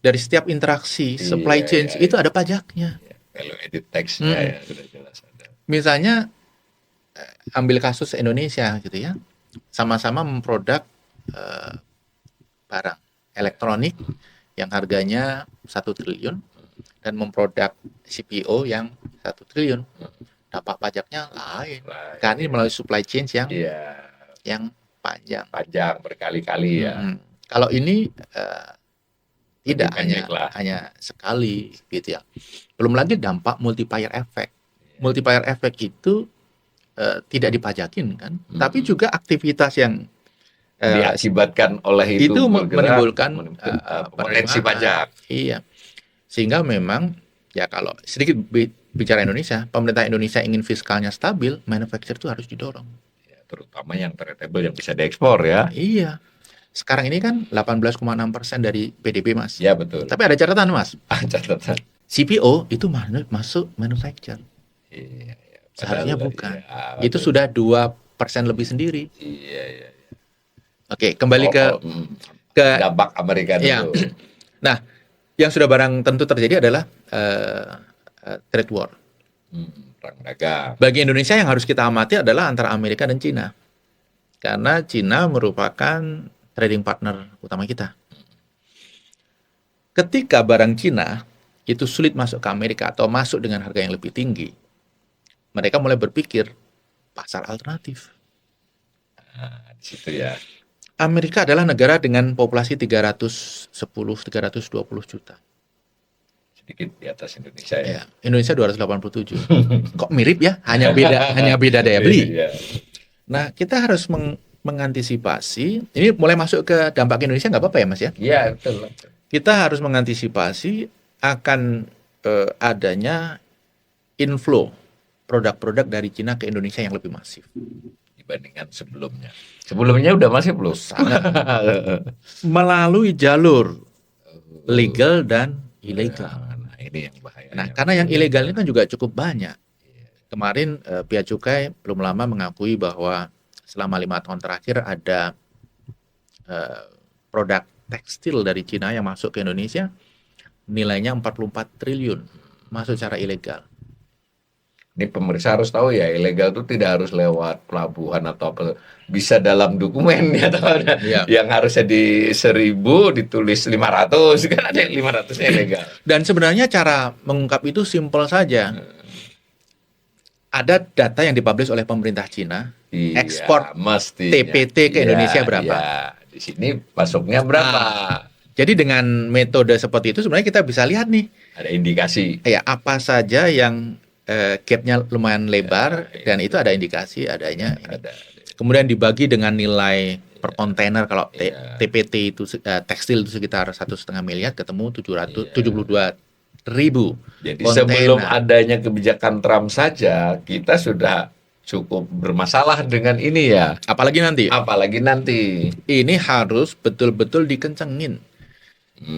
Dari setiap interaksi supply chains itu ada pajaknya. Value added tax-nya ya sudah jelas ada. Misalnya ambil kasus Indonesia gitu ya, sama-sama memproduk barang elektronik yang harganya 1 triliun dan memproduk CPO yang 1 triliun. Dampak pajaknya lain. Karena ini melalui supply chain yang panjang. Panjang berkali-kali ya. Kalau ini tidak, pendek hanya sekali gitu ya. Belum lagi dampak multiplier effect. Multiplier effect itu tidak dipajakin kan, tapi juga aktivitas yang diakibatkan oleh itu menimbulkan potensi pajak. Iya. Sehingga memang ya kalau sedikit bicara Indonesia, pemerintah Indonesia ingin fiskalnya stabil, manufacture itu harus didorong. Ya, terutama yang tradable yang bisa diekspor ya. Iya. Sekarang ini kan 18,6% dari PDB, Mas. Ya, betul. Tapi ada catatan, Mas. Catatan. CPO itu masuk manufacture. Iya. Seharusnya bukan. Itu sudah 2% lebih sendiri. Iya. Oke, kembali ke dampak Amerika dulu. Ya. Nah, yang sudah barang tentu terjadi adalah trade war. Perang dagang. Bagi Indonesia yang harus kita amati adalah antara Amerika dan Cina. Karena Cina merupakan trading partner utama kita. Ketika barang Cina itu sulit masuk ke Amerika atau masuk dengan harga yang lebih tinggi, mereka mulai berpikir pasar alternatif. Di situ ya. Amerika adalah negara dengan populasi 320 juta. Sedikit di atas Indonesia ya. Indonesia 287. Kok mirip ya? Hanya beda daya beli. Nah, kita harus mengantisipasi. Ini mulai masuk ke dampak Indonesia nggak apa-apa ya, Mas ya? Iya, betul. Kita harus mengantisipasi akan adanya inflow produk-produk dari Cina ke Indonesia yang lebih masif dibandingkan sebelumnya. Sebelumnya udah masif belum? Sangat. Melalui jalur legal dan ilegal. Nah, ini yang bahaya. Nah, karena yang ilegal ini kan juga cukup banyak. Kemarin Bea Cukai belum lama mengakui bahwa selama 5 tahun terakhir ada produk tekstil dari Cina yang masuk ke Indonesia nilainya 44 triliun masuk secara ilegal. Ini pemirsa harus tahu ya, ilegal itu tidak harus lewat pelabuhan atau apa, bisa dalam dokumen ya, yang harusnya di 1.000 ditulis 500 kan ada yang 500-nya ilegal. Dan sebenarnya cara mengungkap itu simpel saja. Ada data yang dipublish oleh pemerintah Cina, ekspor TPT ke Indonesia berapa? Iya. Di sini masuknya berapa? Jadi dengan metode seperti itu sebenarnya kita bisa lihat nih. Ada indikasi. Ya, apa saja yang gap-nya lumayan lebar dan itu ada indikasi adanya. Kemudian dibagi dengan nilai per kontainer. Kalau TPT itu tekstil itu sekitar 1,5 miliar, ketemu 772.000. Jadi kontainer. Sebelum adanya kebijakan Trump saja kita sudah cukup bermasalah dengan ini ya. Apalagi nanti. Ini harus betul-betul dikencengin.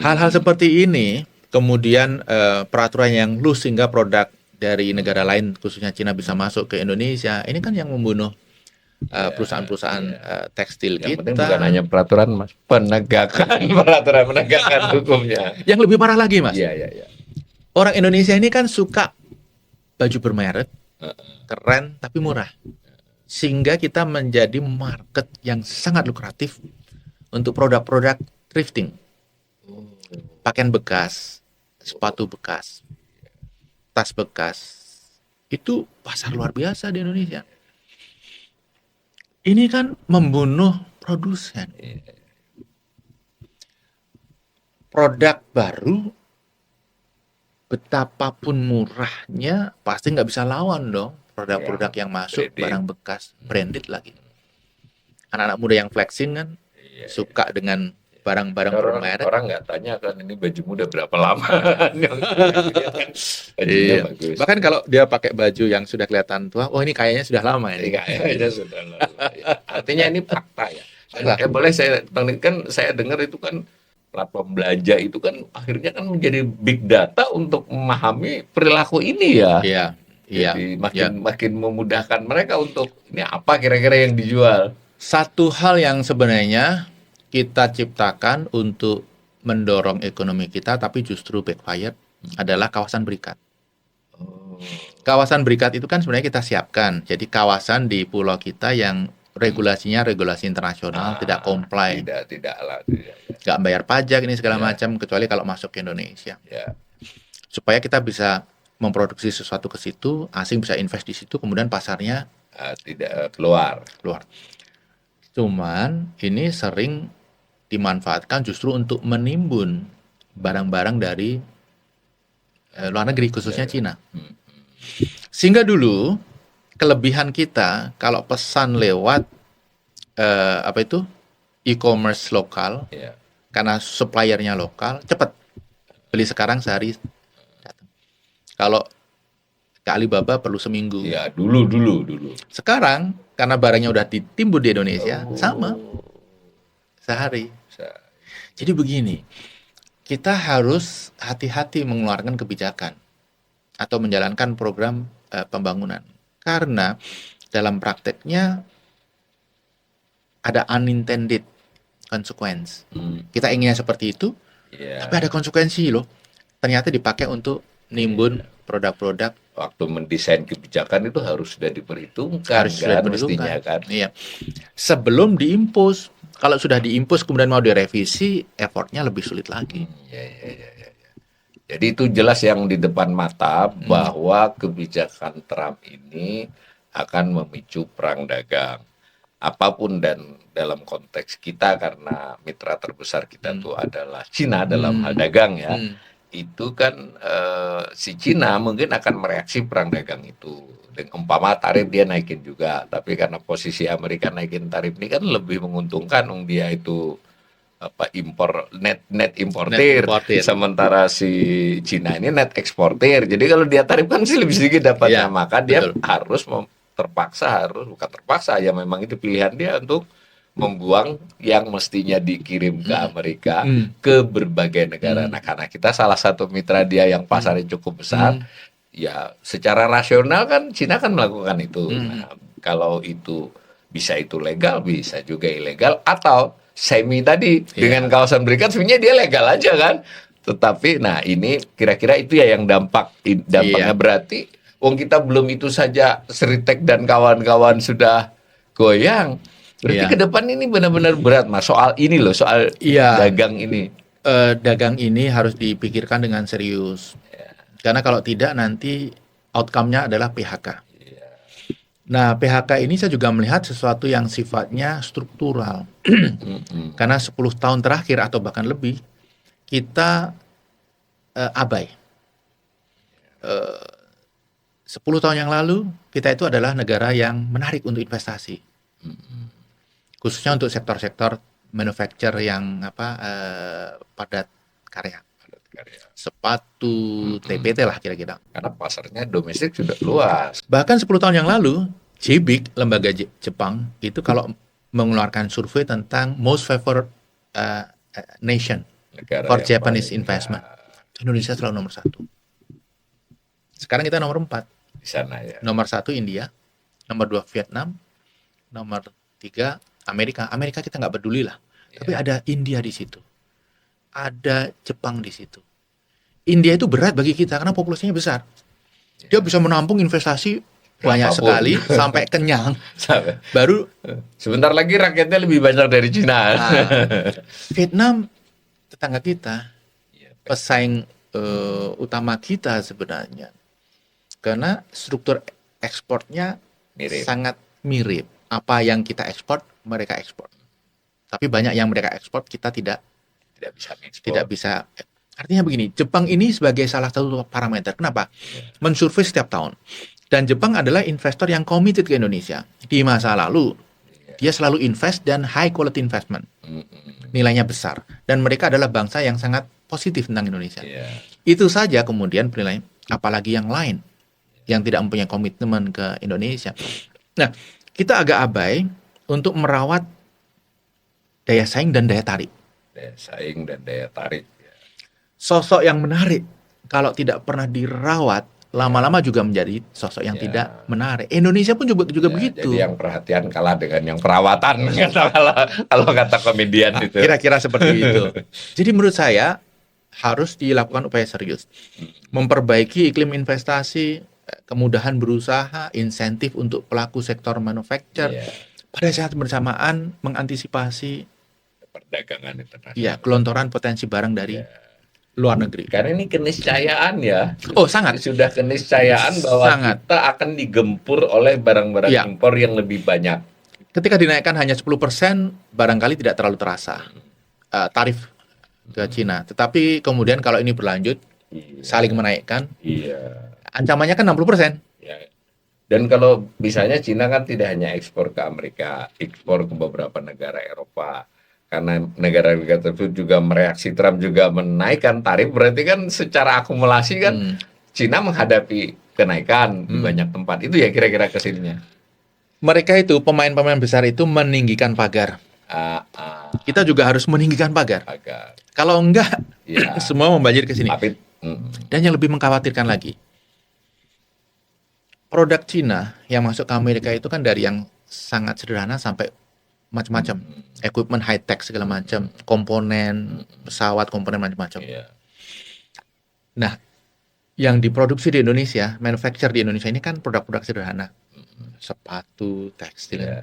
Hal-hal seperti ini, kemudian peraturan yang loose sehingga produk dari negara lain, khususnya Cina, bisa masuk ke Indonesia. Ini kan yang membunuh perusahaan-perusahaan tekstil yang kita. Bukan hanya peraturan, Mas, penegakan hukumnya. Yang lebih parah lagi, Mas. Iya. Orang Indonesia ini kan suka baju bermerek, keren tapi murah. Sehingga kita menjadi market yang sangat lukratif untuk produk-produk thrifting. Pakaian bekas, sepatu bekas, tas bekas, itu pasar luar biasa di Indonesia. Ini kan membunuh produsen. Produk baru betapapun murahnya pasti nggak bisa lawan dong produk-produk yang masuk branded. barang bekas branded lagi. Anak-anak muda yang flexing kan suka dengan barang-barang bermerek. Orang nggak tanya kan ini bajumu udah berapa lama. Iya. Bagus. Bahkan kalau dia pakai baju yang sudah kelihatan tua, oh ini kayaknya sudah lama ini. Kayaknya sudah lama. Artinya ini fakta ya. Fakta. Boleh saya kan saya dengar itu kan platform belanja itu kan akhirnya kan menjadi big data untuk memahami perilaku ini ya. Iya, iya. Jadi iya. makin memudahkan mereka untuk ini apa kira-kira yang dijual. Satu hal yang sebenarnya kita ciptakan untuk mendorong ekonomi kita, tapi justru backfire adalah kawasan berikat. Kawasan berikat itu kan sebenarnya kita siapkan. Jadi kawasan di pulau kita yang regulasinya regulasi internasional, tidak comply, Tidak. nggak bayar pajak ini segala Ya. macam, kecuali kalau masuk ke Indonesia. Ya. Supaya kita bisa memproduksi sesuatu ke situ, asing bisa invest di situ, kemudian pasarnya Tidak keluar. keluar. Cuman ini sering dimanfaatkan justru untuk menimbun barang-barang dari luar negeri, khususnya Cina. Sehingga dulu kelebihan kita kalau pesan lewat e-commerce lokal, Ya. karena suppliernya lokal, cepat. Beli sekarang sehari datang. Kalau ke Alibaba perlu seminggu. Ya, dulu. Sekarang karena barangnya udah ditimbun di Indonesia, sama sehari. Jadi begini, kita harus hati-hati mengeluarkan kebijakan atau menjalankan program pembangunan. Karena dalam prakteknya ada unintended consequence. Kita inginnya seperti itu, Ya. tapi ada konsekuensi loh. Ternyata dipakai untuk nimbun produk-produk. Waktu mendesain kebijakan itu harus sudah diperhitungkan Harus sudah kan diperhitungkan. mestinya kan. Iya. Sebelum diimpus. Kalau sudah diimpus kemudian mau direvisi, effortnya lebih sulit lagi. Ya. Jadi itu jelas yang di depan mata bahwa kebijakan Trump ini akan memicu perang dagang. Apapun dan dalam konteks kita karena mitra terbesar kita itu adalah Cina dalam hal dagang ya. Itu kan si Cina mungkin akan mereaksi perang dagang itu. Dengan umpama tarif dia naikin juga, tapi karena posisi Amerika naikin tarif ini kan lebih menguntungkan dia itu impor net importir, sementara si Cina ini net eksportir. Jadi kalau dia tarif kan sih lebih sedikit dapatnya, maka dia harus bukan terpaksa ya, memang itu pilihan dia untuk membuang yang mestinya dikirim ke Amerika ke berbagai negara. Nah, karena kita salah satu mitra dia yang pasarnya cukup besar, ya secara rasional kan Cina kan melakukan itu. Nah, kalau itu bisa itu legal, bisa juga ilegal, atau semi tadi dengan kawasan berikat sebenarnya dia legal aja kan. Tetapi nah ini kira-kira itu ya yang dampaknya berarti wong kita belum itu saja Seritek dan kawan-kawan sudah goyang. Berarti ke depan ini benar-benar berat Mas soal ini loh, soal dagang ini. Dagang ini harus dipikirkan dengan serius. Karena kalau tidak nanti outcome-nya adalah PHK. Nah, PHK ini saya juga melihat sesuatu yang sifatnya struktural. Karena 10 tahun terakhir atau bahkan lebih, kita abai. 10 tahun yang lalu, kita itu adalah negara yang menarik untuk investasi. Khususnya untuk sektor-sektor manufacture yang padat karya. Sepatu, TPT lah kira-kira. Karena pasarnya domestik sudah luas. Bahkan 10 tahun yang lalu, JBIC, lembaga Jepang, itu kalau mengeluarkan survei tentang most favored nation Negara for yang Japanese paling, investment, Indonesia selalu nomor 1. Sekarang kita nomor 4. Di sana ya. Nomor 1 India, nomor 2 Vietnam, nomor 3 Amerika. Amerika kita nggak peduli lah. Tapi ada India di situ. Ada Jepang di situ. India itu berat bagi kita karena populasinya besar. Dia bisa menampung investasi banyak sekali sampai kenyang. Baru sebentar lagi rakyatnya lebih banyak dari Cina. Vietnam tetangga kita, pesaing utama kita sebenarnya. Karena struktur ekspornya Mirip. sangat mirip. Apa yang kita ekspor, mereka ekspor. Tapi banyak yang mereka ekspor, kita tidak Tidak bisa ekspor. bisa. Artinya begini, Jepang ini sebagai salah satu parameter. Kenapa? Mensurvei setiap tahun. Dan Jepang adalah investor yang committed ke Indonesia. Di masa lalu, dia selalu invest dan high quality investment. Nilainya besar. Dan mereka adalah bangsa yang sangat positif tentang Indonesia. Iya. Itu saja kemudian penilaian, apalagi yang lain yang tidak mempunyai komitmen ke Indonesia. Nah, kita agak abai untuk merawat daya saing dan daya tarik. Daya saing dan daya tarik. Sosok yang menarik kalau tidak pernah dirawat, lama-lama juga menjadi sosok yang Ya. tidak menarik. Indonesia pun juga Ya, begitu. jadi yang perhatian kalah dengan yang perawatan kalau kata komedian Nah, itu. kira-kira seperti itu. Jadi menurut saya harus dilakukan upaya serius. Memperbaiki iklim investasi, kemudahan berusaha, insentif untuk pelaku sektor manufaktur. Iya, Pada saat bersamaan mengantisipasi perdagangan internasional. ya gelontoran potensi barang dari luar negeri. Karena ini keniscayaan ya. Oh, sangat. Sudah keniscayaan bahwa Sangat. kita akan digempur oleh barang-barang Ya. impor yang lebih banyak. Ketika dinaikkan hanya 10%, barangkali tidak terlalu terasa tarif ke Cina. Tetapi kemudian kalau ini berlanjut, Iya. saling menaikkan, Iya. ancamannya kan 60%. Ya. Dan kalau misalnya Cina kan tidak hanya ekspor ke Amerika, ekspor ke beberapa negara Eropa. Karena negara-negara tersebut juga mereaksi Trump juga menaikkan tarif, berarti kan secara akumulasi kan Cina menghadapi kenaikan di banyak tempat. Itu ya kira-kira kesininya. Mereka itu, pemain-pemain besar itu meninggikan pagar. Kita juga harus meninggikan pagar. Agak. Kalau enggak, Ya. semua membanjir ke sini. Tapi Dan yang lebih mengkhawatirkan lagi, produk Cina yang masuk ke Amerika itu kan dari yang sangat sederhana sampai macam-macam, equipment high tech segala macam, komponen pesawat, komponen macam-macam. iya. Nah, yang diproduksi di Indonesia, manufacture di Indonesia ini kan produk-produk sederhana, sepatu, tekstil. Iya.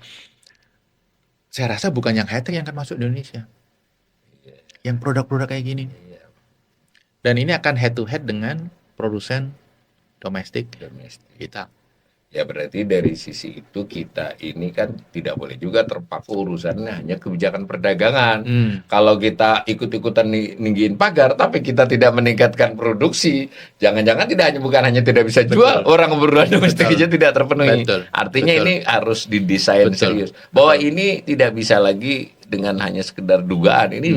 Saya rasa bukan yang high tech yang akan masuk di Indonesia, yang produk-produk kayak gini. Dan ini akan head to head dengan produsen domestik Domestik. kita. Ya berarti dari sisi itu kita ini kan tidak boleh juga terpaku urusannya hanya kebijakan perdagangan. Kalau kita ikut-ikutan ninggiin pagar tapi kita tidak meningkatkan produksi, jangan-jangan bukan hanya tidak bisa jual, orang kebutuhan domestik Betul. aja tidak terpenuhi. Betul. Artinya Betul. ini harus didesain Betul. serius. Bahwa ini tidak bisa lagi dengan hanya sekedar dugaan. Ini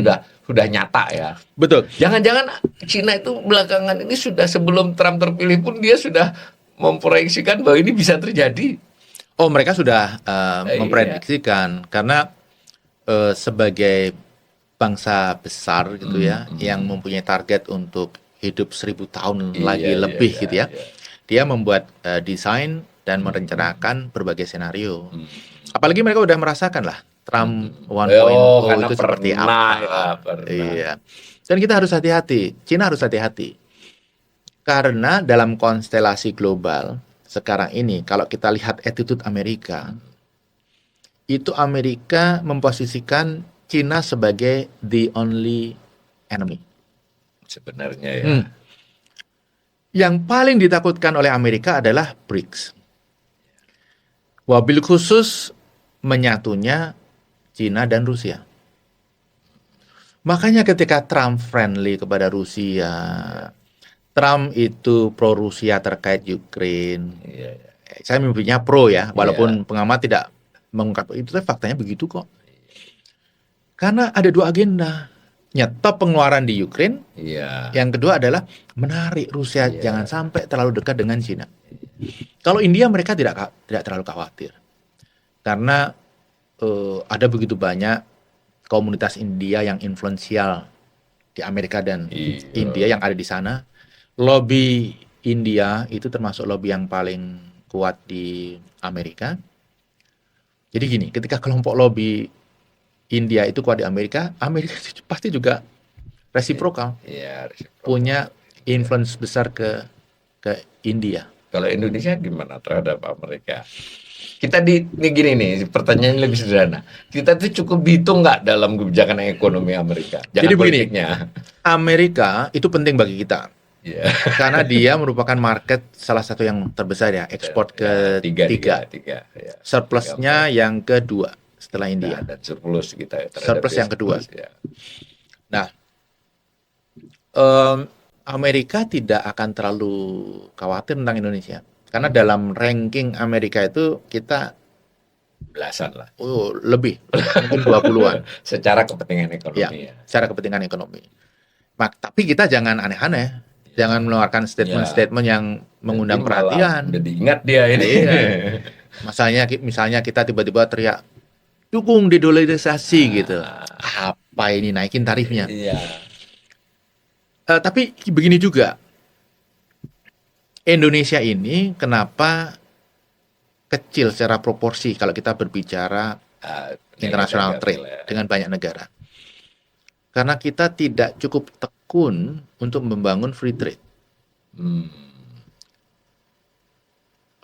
sudah nyata ya. Betul. Jangan-jangan Cina itu belakangan ini sudah sebelum Trump terpilih pun dia sudah memproyeksikan bahwa ini bisa terjadi. Oh, mereka sudah Iya. memprediksikan karena sebagai bangsa besar gitu ya, yang mempunyai target untuk hidup 1000 tahun lagi lebih gitu ya. Dia membuat desain dan merencanakan berbagai skenario. Apalagi mereka udah merasakan lah Trump 1.0 karena itu seperti pernah, apa. ya, pernah. Iya. Dan kita harus hati-hati. Cina harus hati-hati. Karena dalam konstelasi global sekarang ini, kalau kita lihat attitude Amerika, itu Amerika memposisikan Cina sebagai the only enemy. Sebenarnya ya. Yang paling ditakutkan oleh Amerika adalah BRICS. Wabil khusus menyatunya Cina dan Rusia. Makanya ketika Trump friendly kepada Rusia, Trump itu pro Rusia terkait Ukraine. Iya. Saya mimpinya pro ya, walaupun pengamat tidak mengungkap itu, tapi faktanya begitu kok. Karena ada dua agenda, nyetop pengeluaran di Ukraine. Iya. Yang kedua adalah menarik Rusia jangan sampai terlalu dekat dengan Cina. Kalau India mereka tidak terlalu khawatir, karena ada begitu banyak komunitas India yang influensial di Amerika dan India yang ada di sana. Lobby India itu termasuk lobby yang paling kuat di Amerika. Jadi gini, ketika kelompok lobby India itu kuat di Amerika, Amerika pasti juga resiprokal, Iya. punya influence besar ke India. Kalau Indonesia gimana terhadap Amerika? Kita ini gini nih, pertanyaannya lebih sederhana. Kita tuh cukup hitung nggak dalam kebijakan ekonomi Amerika? Jangan Jadi begini, politiknya. Amerika itu penting bagi kita. Iya. karena dia merupakan market salah satu yang terbesar ya, ekspor ketiga. Tiga. Ya. Surplusnya yang kedua setelah Nah, India. dan surplus kita ya, terhadap Surplus yang kedua. ya. Nah, Amerika tidak akan terlalu khawatir tentang Indonesia. Karena dalam ranking Amerika itu kita Belasan lah. lebih, mungkin 20-an. Secara kepentingan Ya, ekonomi ya. secara kepentingan ekonomi. Tapi kita jangan aneh-aneh. Jangan mengeluarkan statement-statement yang mengundang Jadi malah perhatian. udah diingat dia ini. Iya. Misalnya kita tiba-tiba teriak, dukung dedolarisasi gitu. Apa ini, naikin tarifnya? Iya. Tapi begini juga, Indonesia ini kenapa kecil secara proporsi kalau kita berbicara international trade dengan banyak negara? Karena kita tidak cukup tekun untuk membangun free trade.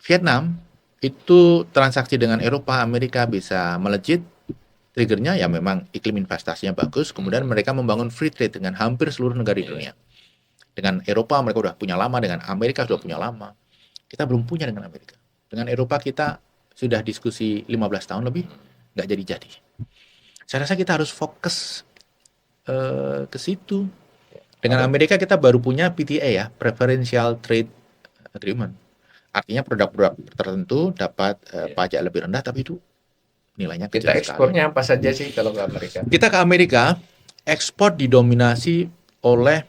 Vietnam itu transaksi dengan Eropa, Amerika bisa melejit. Triggernya ya memang iklim investasinya bagus, kemudian mereka membangun free trade dengan hampir seluruh negara di dunia. Dengan Eropa mereka udah punya lama, dengan Amerika sudah punya lama. Kita belum punya dengan Amerika. Dengan Eropa kita sudah diskusi 15 tahun lebih, nggak jadi-jadi. Saya rasa kita harus fokus ke situ. Dengan Amerika kita baru punya PTA ya, Preferential Trade Agreement. Artinya produk-produk tertentu dapat pajak lebih rendah, tapi itu nilainya kecil Kita sekali. ekspornya apa saja sih kalau ke Amerika? Kita ke Amerika, ekspor didominasi oleh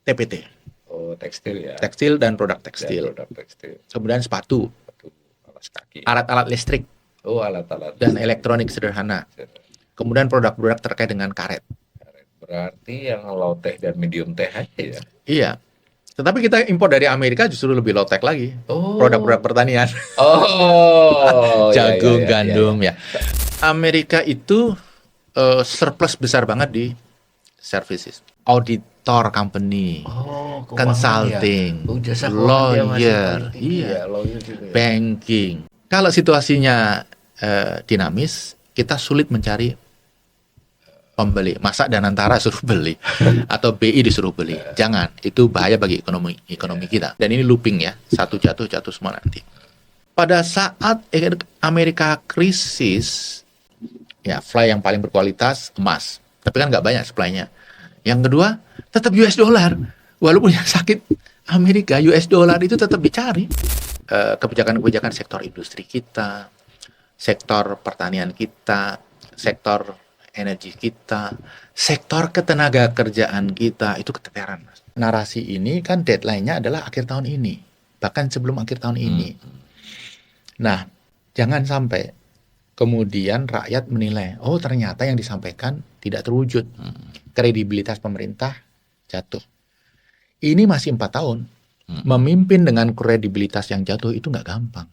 TPT, Oh, tekstil ya. tekstil dan produk Dan tekstil. produk tekstil. Kemudian sepatu, Alas kaki. alat-alat listrik, Oh, alat-alat. dan elektronik sederhana. Kemudian produk-produk terkait dengan karet. Berarti yang low tech dan medium tech aja ya. Iya. Tetapi kita impor dari Amerika justru lebih low tech lagi. Oh. Produk-produk pertanian, Oh, jagung, iya, iya, gandum ya. Amerika itu surplus besar banget di services, auditor company, Oh, keuangan consulting, ya. Oh, jasa keuangan dia masih lawyer, paling tinggi iya, ya, lawyer juga ya. banking. Kalau situasinya dinamis, kita sulit mencari pembeli. Masa Danantara suruh beli atau BI disuruh beli? Jangan, itu bahaya bagi ekonomi kita. Dan ini looping ya, satu jatuh semua nanti. Pada saat Amerika krisis, ya fly yang paling berkualitas emas, tapi kan nggak banyak supply-nya. Yang kedua, tetap US dollar. Walaupun yang sakit Amerika, US dollar itu tetap dicari. Kebijakan-kebijakan sektor industri kita, sektor pertanian kita, sektor energi kita, sektor ketenaga kerjaan kita, itu keteteran, Mas. Narasi ini kan deadline-nya adalah akhir tahun ini, bahkan sebelum akhir tahun ini. Nah, jangan sampai kemudian rakyat menilai, oh ternyata yang disampaikan tidak terwujud. Kredibilitas pemerintah jatuh. Ini masih 4 tahun. Memimpin dengan kredibilitas yang jatuh itu nggak gampang.